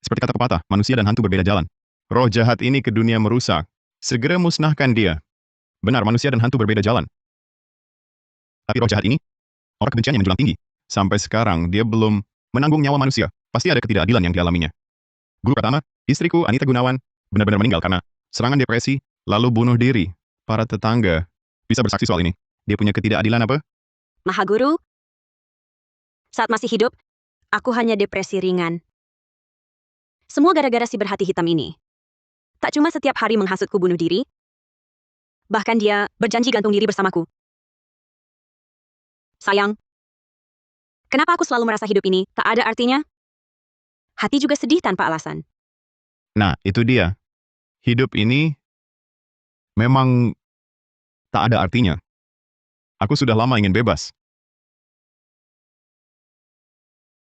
seperti kata pepatah, manusia dan hantu berbeda jalan. Roh jahat ini ke dunia merusak. Segera musnahkan dia. Benar, manusia dan hantu berbeda jalan. Tapi roh jahat ini, aura kebenciannya menjulang tinggi. Sampai sekarang, dia belum menanggung nyawa manusia. Pasti ada ketidakadilan yang dialaminya. Guru Pratama, istriku Anita Gunawan, benar-benar meninggal karena serangan depresi, lalu bunuh diri. Para tetangga bisa bersaksi soal ini. Dia punya ketidakadilan apa? Mahaguru, saat masih hidup, aku hanya depresi ringan. Semua gara-gara si berhati hitam ini. Tak cuma setiap hari menghasutku bunuh diri, bahkan dia berjanji gantung diri bersamaku. Sayang, kenapa aku selalu merasa hidup ini tak ada artinya? Hati juga sedih tanpa alasan. Nah, itu dia. Hidup ini memang tak ada artinya. Aku sudah lama ingin bebas.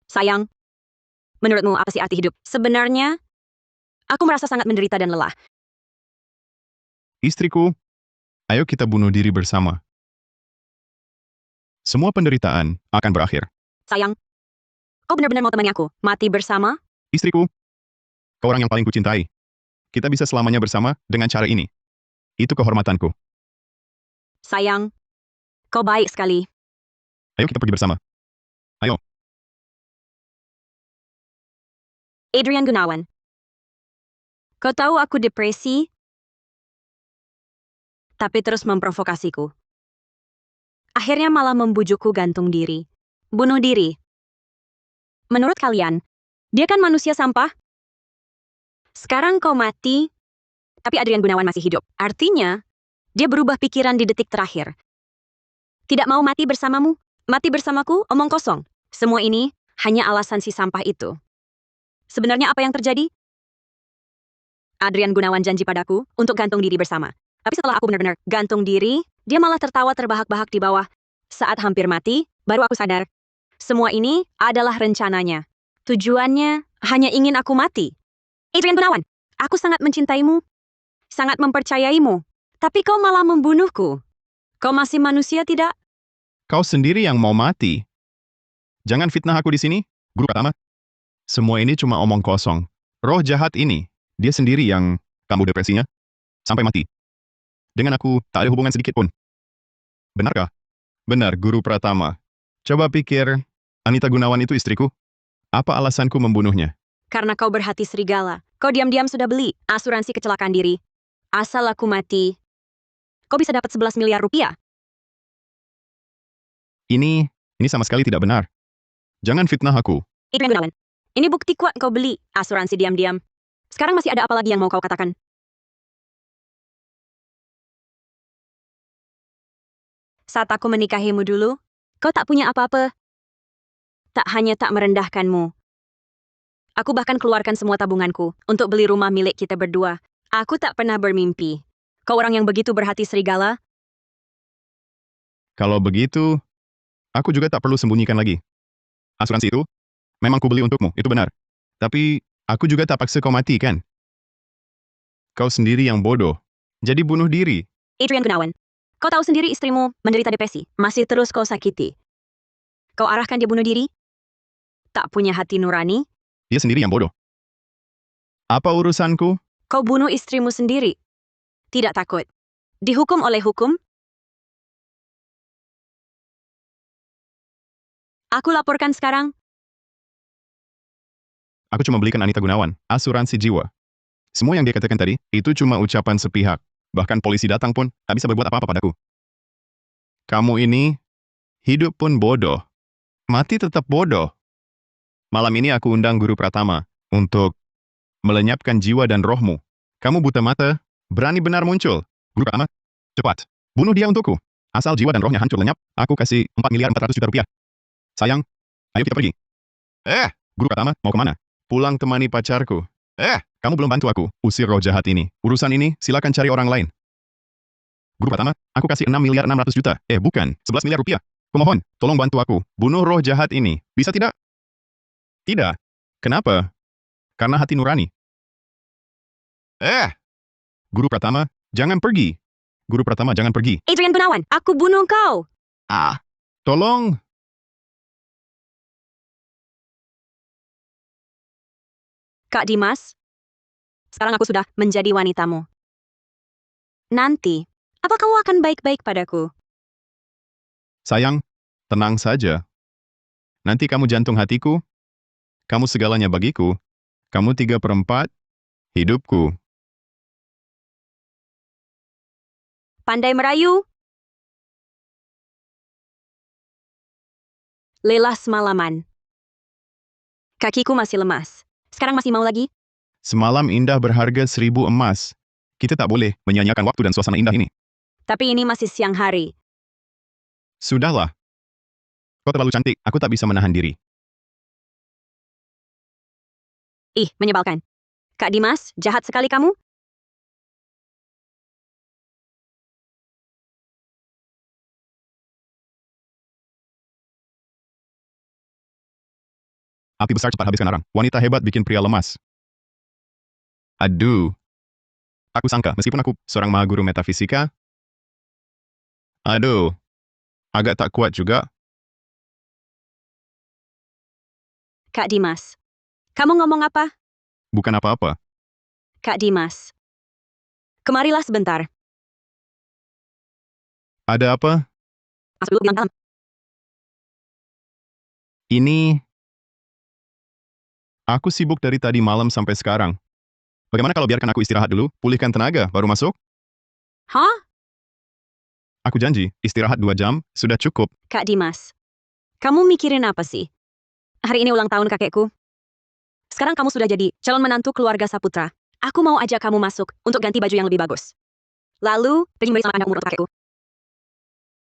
Sayang, menurutmu apa sih arti hidup? Sebenarnya, aku merasa sangat menderita dan lelah. Istriku, ayo kita bunuh diri bersama. Semua penderitaan akan berakhir. Sayang, kau benar-benar mau temani aku mati bersama? Istriku, kau orang yang paling kucintai. Kita bisa selamanya bersama dengan cara ini. Itu kehormatanku. Sayang, kau baik sekali. Ayo kita pergi bersama. Ayo. Adrian Gunawan, kau tahu aku depresi, tapi terus memprovokasiku. Akhirnya malah membujukku gantung diri. Bunuh diri. Menurut kalian, dia kan manusia sampah? Sekarang kau mati, tapi Adrian Gunawan masih hidup. Artinya, dia berubah pikiran di detik terakhir. Tidak mau mati bersamamu, mati bersamaku, omong kosong. Semua ini hanya alasan si sampah itu. Sebenarnya apa yang terjadi? Adrian Gunawan janji padaku untuk gantung diri bersama. Tapi setelah aku benar-benar gantung diri, dia malah tertawa terbahak-bahak di bawah. Saat hampir mati, baru aku sadar. Semua ini adalah rencananya. Tujuannya hanya ingin aku mati. Adrian Gunawan, aku sangat mencintaimu. sangat mempercayaimu. Tapi kau malah membunuhku. Kau masih manusia tidak? Kau sendiri yang mau mati. Jangan fitnah aku di sini, Guru Pratama. Semua ini cuma omong kosong. Roh jahat ini, dia sendiri yang kambuh depresinya sampai mati. Dengan aku tak ada hubungan sedikit pun. Benarkah? Benar, Guru Pratama. Coba pikir, Anita Gunawan itu istriku. Apa alasanku membunuhnya? Karena kau berhati serigala. Kau diam-diam sudah beli asuransi kecelakaan diri. Asal aku mati, kau bisa dapat 11 miliar rupiah. Ini sama sekali tidak benar. Jangan fitnah aku. Adrian Gunawan, ini bukti kuat kau beli asuransi diam-diam. Sekarang masih ada apa lagi yang mau kau katakan? Saat aku menikahimu dulu, kau tak punya apa-apa. Tak hanya tak merendahkanmu. Aku bahkan keluarkan semua tabunganku untuk beli rumah milik kita berdua. Aku tak pernah bermimpi. Kau orang yang begitu berhati serigala? Kalau begitu, aku juga tak perlu sembunyikan lagi. Asuransi itu memang kubeli untukmu, itu benar. Tapi aku juga tak paksa kau mati, kan? Kau sendiri yang bodoh. Jadi bunuh diri. Adrian Gunawan, kau tahu sendiri istrimu menderita depresi. Masih terus kau sakiti. Kau arahkan dia bunuh diri? Tak punya hati nurani? Dia sendiri yang bodoh. Apa urusanku? Kau bunuh istrimu sendiri. Tidak takut. Dihukum oleh hukum? Aku laporkan sekarang. Aku cuma belikan Anita Gunawan asuransi jiwa. Semua yang dia katakan tadi, itu cuma ucapan sepihak. Bahkan polisi datang pun tak bisa berbuat apa-apa padaku. Kamu ini, hidup pun bodoh. Mati tetap bodoh. Malam ini aku undang Guru Pratama untuk melenyapkan jiwa dan rohmu. Kamu buta mata, berani benar muncul. Guru Pratama, cepat. Bunuh dia untukku. Asal jiwa dan rohnya hancur lenyap, aku kasih 4.400.000.000 rupiah. Sayang, ayo kita pergi. Guru Pratama, mau kemana? Pulang temani pacarku. Kamu belum bantu aku. Usir roh jahat ini. Urusan ini, silakan cari orang lain. Guru Pratama, aku kasih 6.600.000.000. Bukan, 11 miliar rupiah. Kumohon, tolong bantu aku. Bunuh roh jahat ini. Bisa tidak? Tidak. Kenapa? Karena hati nurani. Guru Pratama, jangan pergi. Guru Pratama, jangan pergi. Adrian Gunawan, aku bunuh kau. Tolong. Kak Dimas, sekarang aku sudah menjadi wanitamu. Nanti, apa kamu akan baik-baik padaku? Sayang, tenang saja. Nanti kamu jantung hatiku. Kamu segalanya bagiku. Kamu 3/4 hidupku. Pandai merayu? Lelah semalaman. Kakiku masih lemas. Sekarang masih mau lagi? Semalam indah berharga 1.000 emas. Kita tak boleh menyanyiakan waktu dan suasana indah ini. Tapi ini masih siang hari. Sudahlah. Kau terlalu cantik, aku tak bisa menahan diri. Ih, menyebalkan. Kak Dimas, jahat sekali kamu. Api besar cepat habiskan arang. Wanita hebat bikin pria lemas. Aduh. Aku sangka, meskipun aku seorang maha guru metafisika, agak tak kuat juga. Kak Dimas, kamu ngomong apa? Bukan apa-apa. Kak Dimas, kemarilah sebentar. Ada apa? Masuk dulu bilang dalam. Ini... Aku sibuk dari tadi malam sampai sekarang. Bagaimana kalau biarkan aku istirahat dulu, pulihkan tenaga, baru masuk? Hah? Aku janji, istirahat 2 jam, sudah cukup. Kak Dimas, kamu mikirin apa sih? Hari ini ulang tahun kakekku. Sekarang kamu sudah jadi calon menantu keluarga Saputra. Aku mau ajak kamu masuk untuk ganti baju yang lebih bagus. Lalu, pergi bersama anak umur kakekku.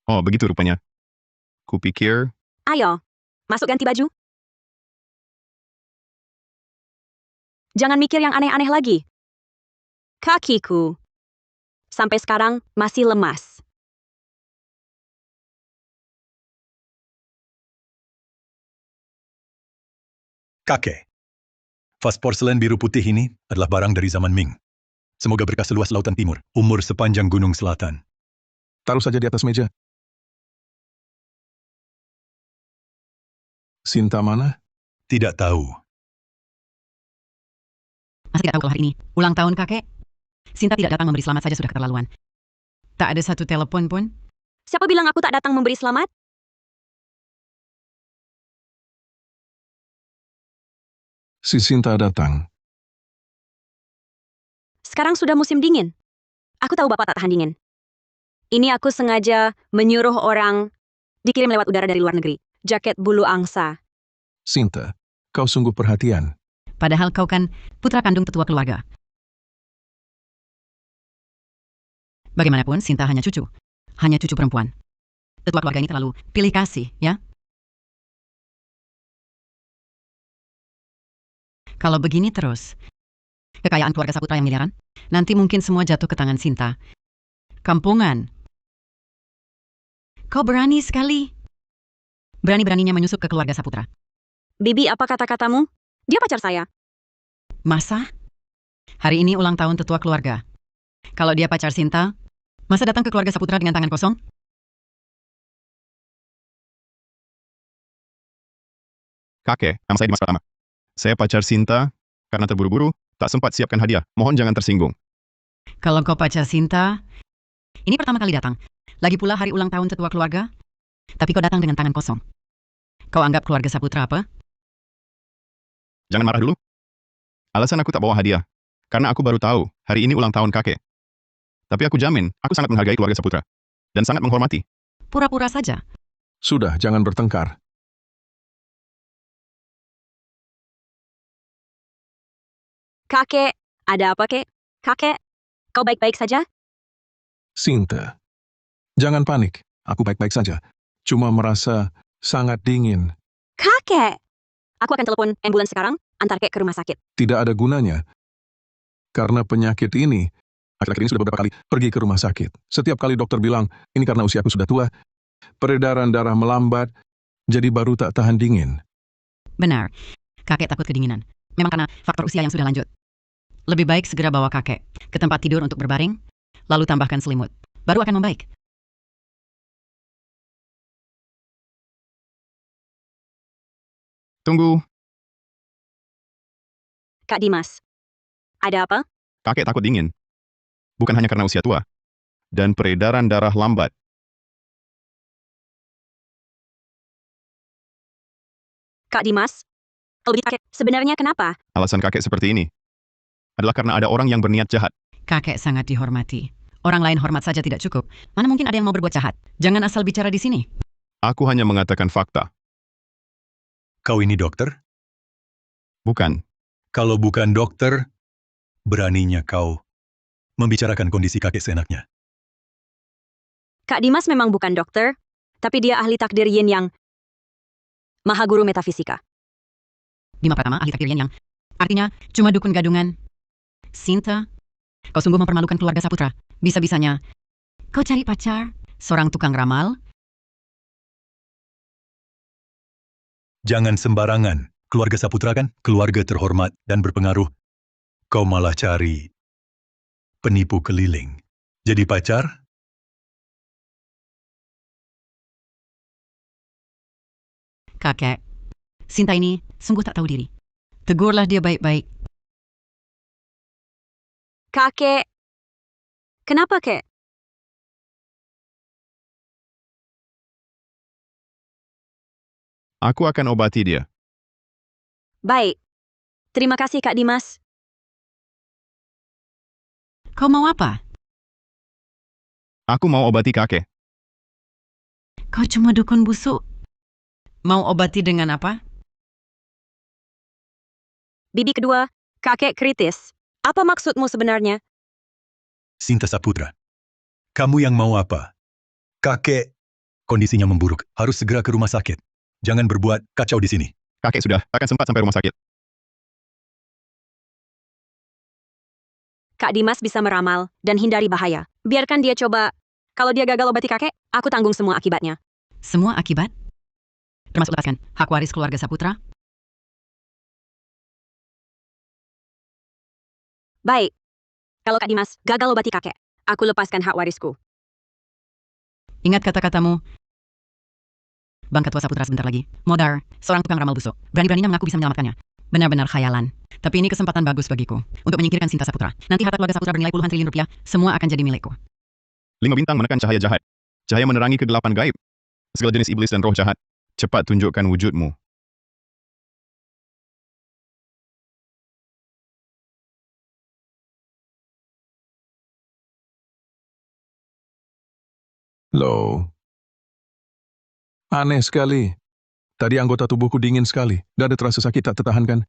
Oh, begitu rupanya. Kupikir, Ayo, masuk ganti baju. Jangan mikir yang aneh-aneh lagi. Kakiku sampai sekarang masih lemas. Kakek, vas porselen biru putih ini adalah barang dari zaman Ming. Semoga berkah seluas lautan timur, umur sepanjang gunung selatan. Taruh saja di atas meja. Sinta mana? Tidak tahu. Masih tidak tahu kalau hari ini ulang tahun kakek? Sinta tidak datang memberi selamat saja sudah keterlaluan. Tak ada satu telepon pun. Siapa bilang aku tak datang memberi selamat? Si Sinta datang. Sekarang sudah musim dingin. Aku tahu Bapak tak tahan dingin. Ini aku sengaja menyuruh orang dikirim lewat udara dari luar negeri. Jaket bulu angsa. Sinta, kau sungguh perhatian. Padahal kau kan putra kandung tetua keluarga. Bagaimanapun, Sinta hanya cucu. Hanya cucu perempuan. Tetua keluarga ini terlalu pilih kasih, ya? Kalau begini terus, kekayaan keluarga Saputra yang miliaran, nanti mungkin semua jatuh ke tangan Sinta. Kampungan. Kau berani sekali. Berani-beraninya menyusup ke keluarga Saputra. Bibi, apa kata-katamu? Dia pacar saya. Masa? Hari ini ulang tahun tetua keluarga. Kalau dia pacar Sinta, masa datang ke keluarga Saputra dengan tangan kosong? Kakek, nama saya Dimas Pratama. Saya pacar Sinta, karena terburu-buru, tak sempat siapkan hadiah. Mohon jangan tersinggung. Kalau kau pacar Sinta, ini pertama kali datang. Lagi pula hari ulang tahun tetua keluarga, tapi kau datang dengan tangan kosong. Kau anggap keluarga Saputra apa? Jangan marah dulu. Alasan aku tak bawa hadiah, karena aku baru tahu hari ini ulang tahun kakek. Tapi aku jamin, aku sangat menghargai keluarga Saputra, dan sangat menghormati. Pura-pura saja. Sudah, jangan bertengkar. Kakek, ada apa, kek? Kakek, kau baik-baik saja? Sinta, jangan panik. Aku baik-baik saja. Cuma merasa sangat dingin. Kakek! Aku akan telepon ambulans sekarang, antar kek ke rumah sakit. Tidak ada gunanya. Karena penyakit ini, akhir-akhir ini sudah beberapa kali pergi ke rumah sakit. Setiap kali dokter bilang, ini karena usiaku sudah tua, peredaran darah melambat, jadi baru tak tahan dingin. Benar, kakek takut kedinginan. Memang karena faktor usia yang sudah lanjut. Lebih baik segera bawa kakek ke tempat tidur untuk berbaring, lalu tambahkan selimut. Baru akan membaik. Tunggu, Kak Dimas, ada apa? kakek takut dingin. Bukan hanya karena usia tua, dan peredaran darah lambat. Kak Dimas? Lebih kakek, sebenarnya kenapa? Alasan kakek seperti ini adalah karena ada orang yang berniat jahat. Kakek sangat dihormati. Orang lain hormat saja tidak cukup. Mana mungkin ada yang mau berbuat jahat? Jangan asal bicara di sini. Aku hanya mengatakan fakta. Kau ini dokter? Bukan. Kalau bukan dokter, beraninya kau membicarakan kondisi kakek seenaknya. Kak Dimas memang bukan dokter, tapi dia ahli takdir yin yang maha guru metafisika. Dimas Pratama, ahli takdir yin yang artinya cuma dukun gadungan. Sinta, kau sungguh mempermalukan keluarga Saputra. Bisa-bisanya kau cari pacar, seorang tukang ramal. Jangan sembarangan. Keluarga Saputra kan keluarga terhormat dan berpengaruh. Kau malah cari penipu keliling. Jadi pacar? Kakek, Sinta ini sungguh tak tahu diri. Tegurlah dia baik-baik. Kakek, kenapa kek? Aku akan obati dia. Baik. Terima kasih Kak Dimas. Kau mau apa? Aku mau obati kakek. Kau cuma dukun busuk. Mau obati dengan apa? Bibi kedua, kakek kritis. Apa maksudmu sebenarnya? Sinta Saputra. Kamu yang mau apa? Kakek, kondisinya memburuk. Harus segera ke rumah sakit. Jangan berbuat kacau di sini. Kakek sudah akan sempat sampai rumah sakit. Kak Dimas bisa meramal dan hindari bahaya. Biarkan dia coba. Kalau dia gagal obati kakek, aku tanggung semua akibatnya. Semua akibat? Termasuk lepaskan hak waris keluarga Saputra? Baik. Kalau Kak Dimas gagal obati kakek, aku lepaskan hak warisku. Ingat kata-katamu. Bangka tua Saputra sebentar lagi. Modar, seorang tukang ramal busuk. Berani-beraninya mengaku bisa menyelamatkannya. Benar-benar khayalan. Tapi ini kesempatan bagus bagiku untuk menyingkirkan Sinta Saputra. Nanti harta keluarga Saputra bernilai puluhan triliun rupiah, semua akan jadi milikku. 5 bintang menekan cahaya jahat. Cahaya menerangi kegelapan gaib. Segala jenis iblis dan roh jahat. Cepat tunjukkan wujudmu. Loh. Aneh sekali. Tadi anggota tubuhku dingin sekali. Dada terasa sakit tak tertahankan.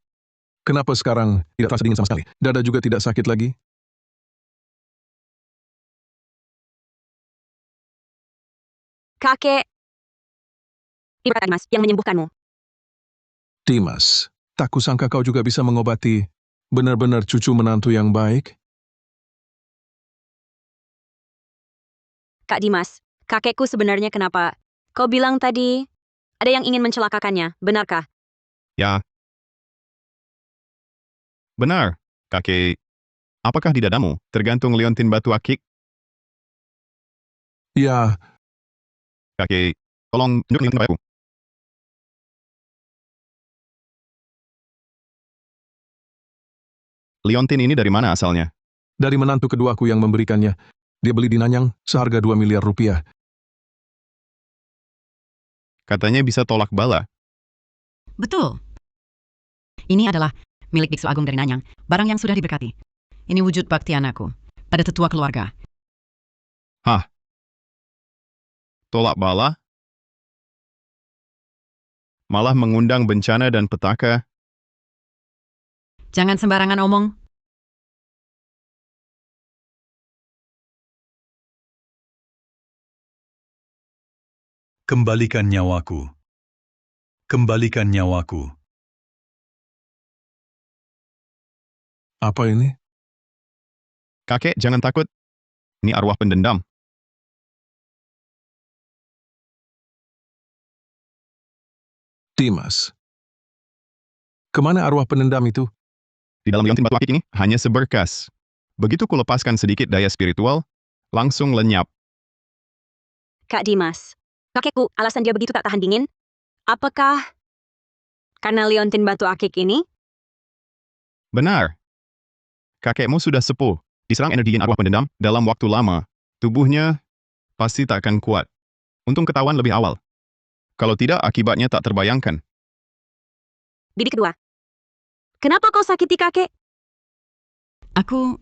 Kenapa sekarang tidak terasa dingin sama sekali? Dada juga tidak sakit lagi? Kakek. Ibarat Dimas yang menyembuhkanmu. Dimas, tak kusangka kau juga bisa mengobati. Benar-benar cucu menantu yang baik. Kak Dimas, kakekku sebenarnya kenapa? Kau bilang tadi ada yang ingin mencelakakannya, benarkah? Ya. Benar, kakek. Apakah di dadamu tergantung liontin batu akik? Ya, Kakek, tolong tunjuk liontin padaku. Liontin ini dari mana asalnya? dari menantu keduaku yang memberikannya. Dia beli di Nanyang seharga 2 miliar rupiah. Katanya bisa tolak bala. Betul. Ini adalah milik Biksu Agung dari Nanyang, barang yang sudah diberkati. Ini wujud bakti anakku pada tetua keluarga. Tolak bala? Malah mengundang bencana dan petaka. Jangan sembarangan omong. Kembalikan nyawaku. Kembalikan nyawaku. Apa ini? Kakek, jangan takut. Ini arwah pendendam. Dimas. Kemana arwah pendendam itu? Di dalam liontin batu akik ini hanya seberkas. Begitu ku lepaskan sedikit daya spiritual, langsung lenyap. Kak Dimas, kakekku alasan dia begitu tak tahan dingin? Apakah karena liontin batu akik ini? Benar. Kakekmu sudah sepuh, diserang energi yin arwah pendendam dalam waktu lama. Tubuhnya pasti tak akan kuat. Untung ketahuan lebih awal. Kalau tidak, akibatnya tak terbayangkan. Bibi kedua. Kenapa kau sakiti kakek? Aku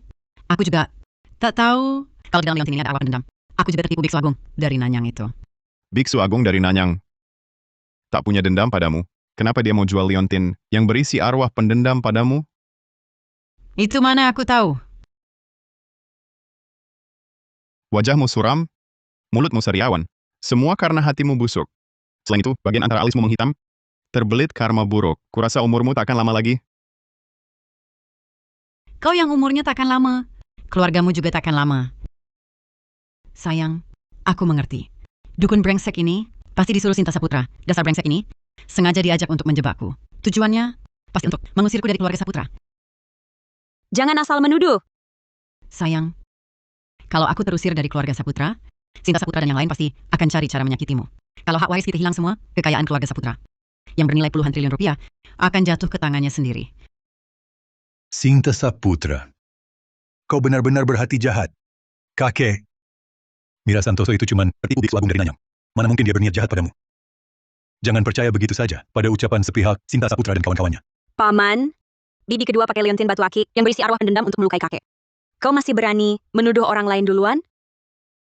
juga tak tahu kalau di dalam liontin ini ada arwah pendendam. Aku juga tertipu Biksu Agung dari Nanyang itu. Biksu Agung dari Nanyang tak punya dendam padamu. Kenapa dia mau jual liontin yang berisi arwah pendendam padamu? Itu mana aku tahu. Wajahmu suram, mulutmu sariawan. Semua karena hatimu busuk. Selain itu, bagian antara alismu menghitam. Terbelit karma buruk. Kurasa umurmu tak akan lama lagi. Kau yang umurnya takkan lama. Keluargamu juga takkan lama. Sayang, aku mengerti. Dukun brengsek ini pasti disuruh Sinta Saputra. Dasar brengsek ini sengaja diajak untuk menjebakku. Tujuannya pasti untuk mengusirku dari keluarga Saputra. Jangan asal menuduh. Sayang, kalau aku terusir dari keluarga Saputra, Sinta Saputra dan yang lain pasti akan cari cara menyakitimu. Kalau hak waris kita hilang semua, kekayaan keluarga Saputra yang bernilai puluhan triliun rupiah akan jatuh ke tangannya sendiri. Sinta Saputra. Kau benar-benar berhati jahat. Kakek. Mira Santoso itu cuma tertipu Biksu Agung dari Nanyang. Mana mungkin dia berniat jahat padamu? Jangan percaya begitu saja pada ucapan sepihak Sinta Saputra dan kawan-kawannya. Paman, bibi kedua pakai liontin batu akik yang berisi arwah pendendam untuk melukai kakek. Kau masih berani menuduh orang lain duluan?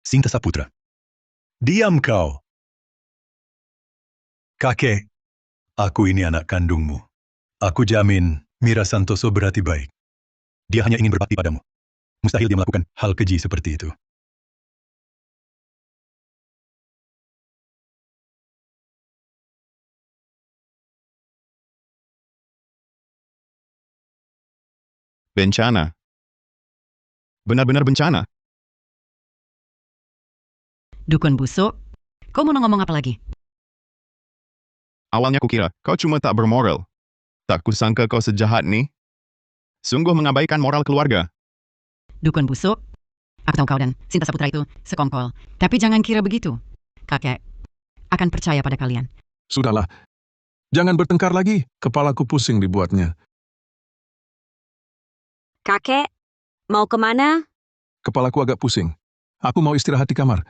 Sinta Saputra. Diam kau. Kakek, aku ini anak kandungmu. Aku jamin Mira Santoso berhati baik. Dia hanya ingin berbakti padamu. Mustahil dia melakukan hal keji seperti itu. Bencana. Benar-benar bencana. Dukun busuk, kau mau ngomong apa lagi? Awalnya kukira kau cuma tak bermoral. Tak kusangka kau sejahat nih. Sungguh mengabaikan moral keluarga. Dukun busuk. Aku tahu kau dan Sinta Saputra itu sekongkol. Tapi jangan kira begitu. Kakek akan percaya pada kalian. Sudahlah. Jangan bertengkar lagi. Kepalaku pusing dibuatnya. Kakek, mau kemana? Kepalaku agak pusing. Aku mau istirahat di kamar.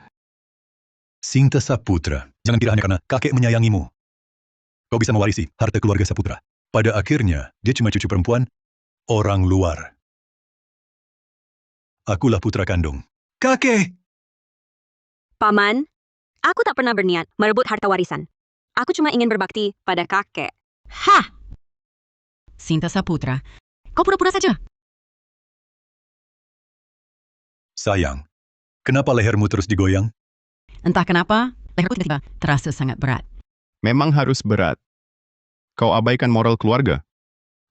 Sinta Saputra, jangan kira hanya karena kakek menyayangimu. Kau bisa mewarisi harta keluarga Saputra. Pada akhirnya, dia cuma cucu perempuan orang luar. Akulah putra kandung. Kakek! Paman, aku tak pernah berniat merebut harta warisan. Aku cuma ingin berbakti pada kakek. Hah! Sinta Saputra, kau pura-pura saja. Sayang, kenapa lehermu terus digoyang? Entah kenapa, leherku tiba-tiba terasa sangat berat. Memang harus berat. Kau abaikan moral keluarga.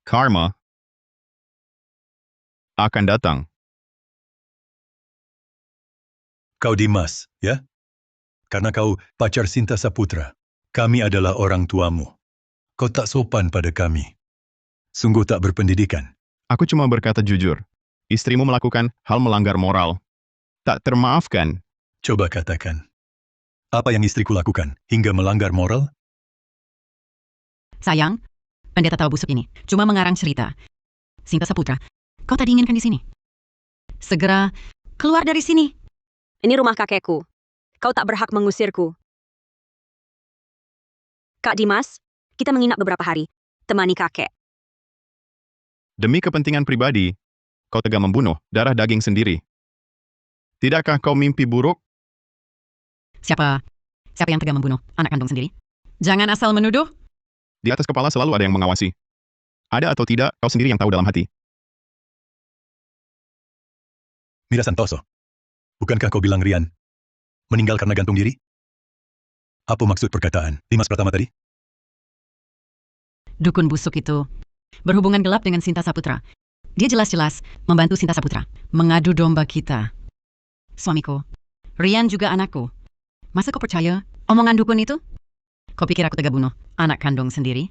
Karma akan datang. Kau Dimas, ya? Karena kau pacar Sinta Saputra. Kami adalah orang tuamu. Kau tak sopan pada kami. Sungguh tak berpendidikan. Aku cuma berkata jujur. Istrimu melakukan hal melanggar moral. Tak termaafkan. Coba katakan. Apa yang istriku lakukan hingga melanggar moral? Sayang, pendeta tahu busuk ini cuma mengarang cerita. Sinta Saputra, kau tak diinginkan di sini. Segera keluar dari sini. Ini rumah kakekku. Kau tak berhak mengusirku. Kak Dimas, kita menginap beberapa hari. Temani kakek. Demi kepentingan pribadi, kau tega membunuh darah daging sendiri. Tidakkah kau mimpi buruk? Siapa yang tega membunuh anak kandung sendiri? Jangan asal menuduh. Di atas kepala selalu ada yang mengawasi. Ada atau tidak, kau sendiri yang tahu dalam hati. Mira Santoso, bukankah kau bilang Rian meninggal karena gantung diri? Apa maksud perkataan Dimas Pratama tadi? Dukun busuk itu berhubungan gelap dengan Sinta Saputra. Dia jelas-jelas membantu Sinta Saputra mengadu domba kita. Suamiku, Rian juga anakku. Masa kau percaya omongan dukun itu? Kau pikir aku tega bunuh anak kandung sendiri?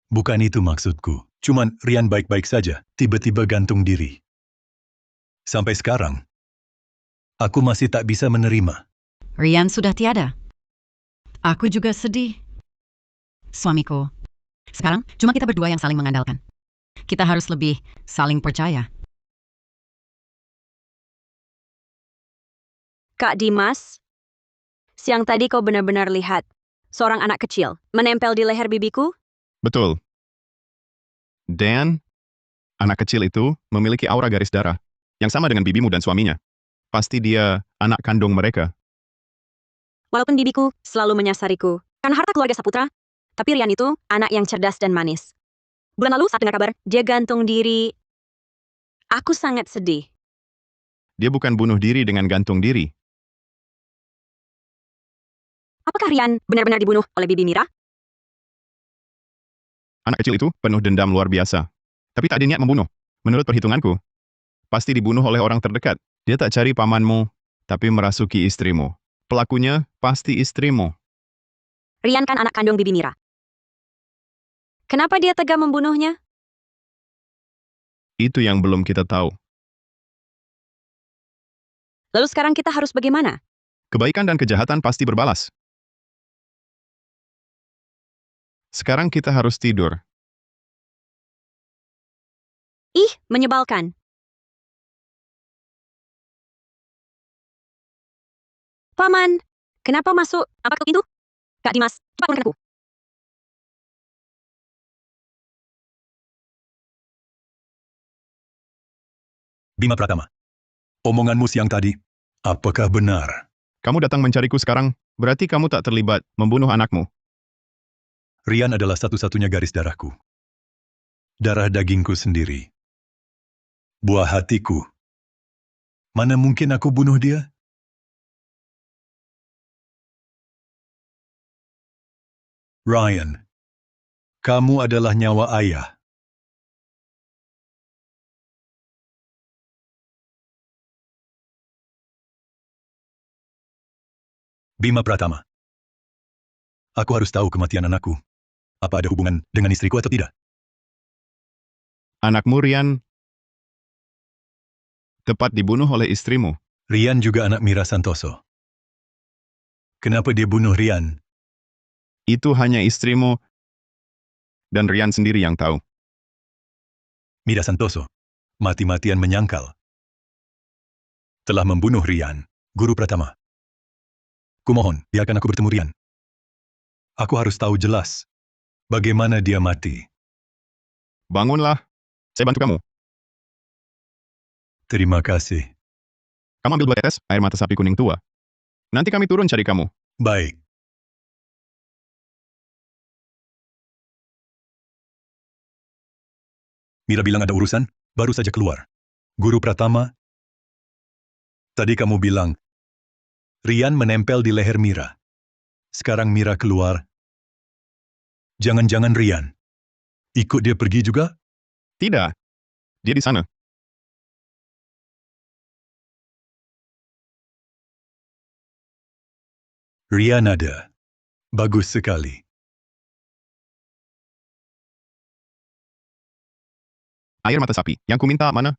Bukan itu maksudku. Cuman Rian baik-baik saja, tiba-tiba gantung diri. Sampai sekarang, aku masih tak bisa menerima. Rian sudah tiada. Aku juga sedih. Suamiku, sekarang cuma kita berdua yang saling mengandalkan. Kita harus lebih saling percaya. Kak Dimas, siang tadi kau benar-benar lihat seorang anak kecil menempel di leher bibiku? Betul. Dan anak kecil itu memiliki aura garis darah yang sama dengan bibimu dan suaminya. Pasti dia anak kandung mereka. Walaupun bibiku selalu menyasariku karena harta keluarga Saputra, tapi Rian itu anak yang cerdas dan manis. Bulan lalu saat dengar kabar dia gantung diri, aku sangat sedih. Dia bukan bunuh diri dengan gantung diri. Apakah Rian benar-benar dibunuh oleh Bibi Mira? Anak kecil itu penuh dendam luar biasa. Tapi tak ada niat membunuh. Menurut perhitunganku, pasti dibunuh oleh orang terdekat. Dia tak cari pamanmu, tapi merasuki istrimu. Pelakunya pasti istrimu. Rian kan anak kandung Bibi Mira. Kenapa dia tega membunuhnya? Itu yang belum kita tahu. Lalu sekarang kita harus bagaimana? Kebaikan dan kejahatan pasti berbalas. Sekarang kita harus tidur. Ih, menyebalkan. Paman, kenapa masuk? Apa ketuk pintu? Kak Dimas, cepat urunkan aku. Bima Pratama, omonganmu siang tadi, apakah benar? Kamu datang mencariku sekarang, berarti kamu tak terlibat membunuh anakmu. Rian adalah satu-satunya garis darahku. Darah dagingku sendiri. Buah hatiku. Mana mungkin aku bunuh dia? Ryan, kamu adalah nyawa ayah. Bima Pratama. Aku harus tahu kematian anakku. Apa ada hubungan dengan istriku atau tidak? Anakmu Rian tepat dibunuh oleh istrimu. Rian juga anak Mira Santoso. Kenapa dia bunuh Rian? Itu hanya istrimu dan Rian sendiri yang tahu. Mira Santoso, mati-matian menyangkal. Telah membunuh Rian, Guru Pratama. Kumohon, biarkan aku bertemu Rian. Aku harus tahu jelas bagaimana dia mati. Bangunlah, saya bantu kamu. Terima kasih. Kamu ambil 2 tetes air mata sapi kuning tua. Nanti kami turun cari kamu. Baik. Mira bilang ada urusan, baru saja keluar. Guru Pratama, tadi kamu bilang, Rian menempel di leher Mira. Sekarang Mira keluar. Jangan-jangan Rian ikut dia pergi juga? Tidak, dia di sana. Rian ada. Bagus sekali. Air mata sapi, yang kuminta mana?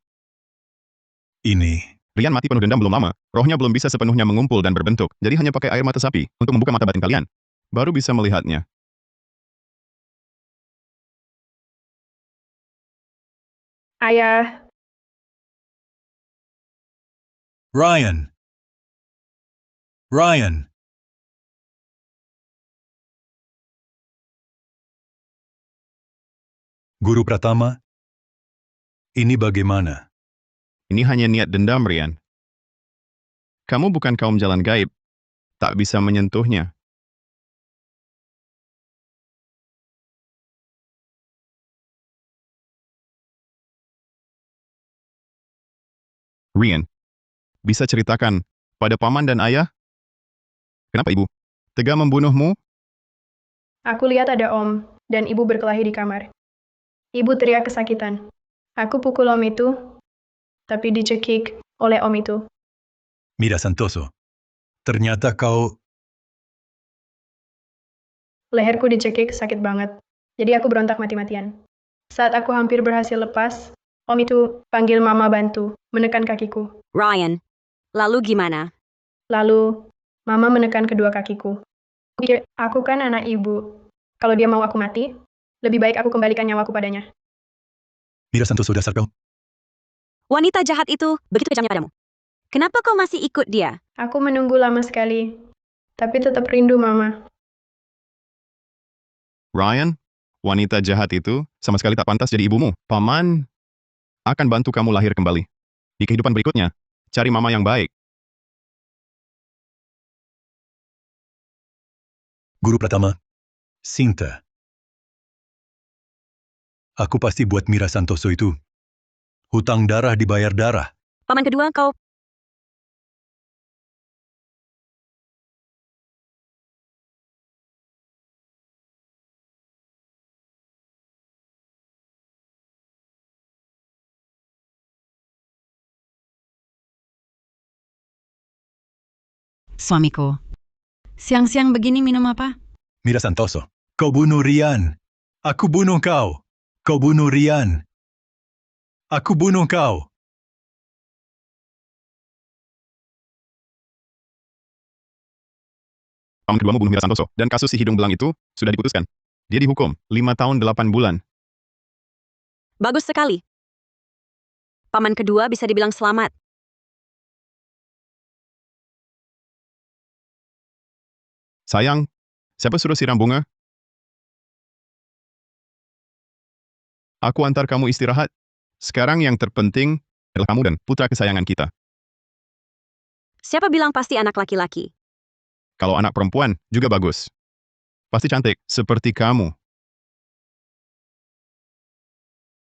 Ini, Rian mati penuh dendam belum lama. Rohnya belum bisa sepenuhnya mengumpul dan berbentuk. Jadi hanya pakai air mata sapi untuk membuka mata batin kalian. Baru bisa melihatnya. Ayah, Ryan. Ryan. Guru Pratama, ini bagaimana? Ini hanya niat dendam, Rian. Kamu bukan kaum jalan gaib. Tak bisa menyentuhnya. Rian, bisa ceritakan pada paman dan ayah? Kenapa ibu tega membunuhmu? aku lihat ada om dan ibu berkelahi di kamar. Ibu teriak kesakitan. Aku pukul om itu, tapi dicekik oleh om itu. Mira Santoso, ternyata kau... Leherku dicekik sakit banget. Jadi aku berontak mati-matian. Saat aku hampir berhasil lepas, om itu panggil mama bantu, menekan kakiku. Ryan, lalu gimana? Lalu, mama menekan kedua kakiku. Aku pikir, aku kan anak ibu. Kalau dia mau aku mati, lebih baik aku kembalikan nyawaku padanya. Mira Santoso, dasar kau. Wanita jahat itu begitu kejamnya padamu. Kenapa kau masih ikut dia? Aku menunggu lama sekali, tapi tetap rindu mama. Ryan, wanita jahat itu sama sekali tak pantas jadi ibumu. Paman akan bantu kamu lahir kembali. Di kehidupan berikutnya, cari mama yang baik. Guru Pratama, Sinta. Aku pasti buat Mira Santoso itu. Hutang darah dibayar darah. Paman kedua kau... Suamiku, siang-siang begini minum apa? Mira Santoso, kau bunuh Rian. Aku bunuh kau. Kau bunuh Rian. Aku bunuh kau. Paman keduamu bunuh Mira Santoso, dan kasus si hidung belang itu sudah diputuskan. Dia dihukum 5 tahun 8 bulan. Bagus sekali. Paman kedua bisa dibilang selamat. Sayang, siapa suruh siram bunga? Aku antar kamu istirahat. Sekarang yang terpenting adalah kamu dan putra kesayangan kita. Siapa bilang pasti anak laki-laki? Kalau anak perempuan, juga bagus. Pasti cantik, seperti kamu.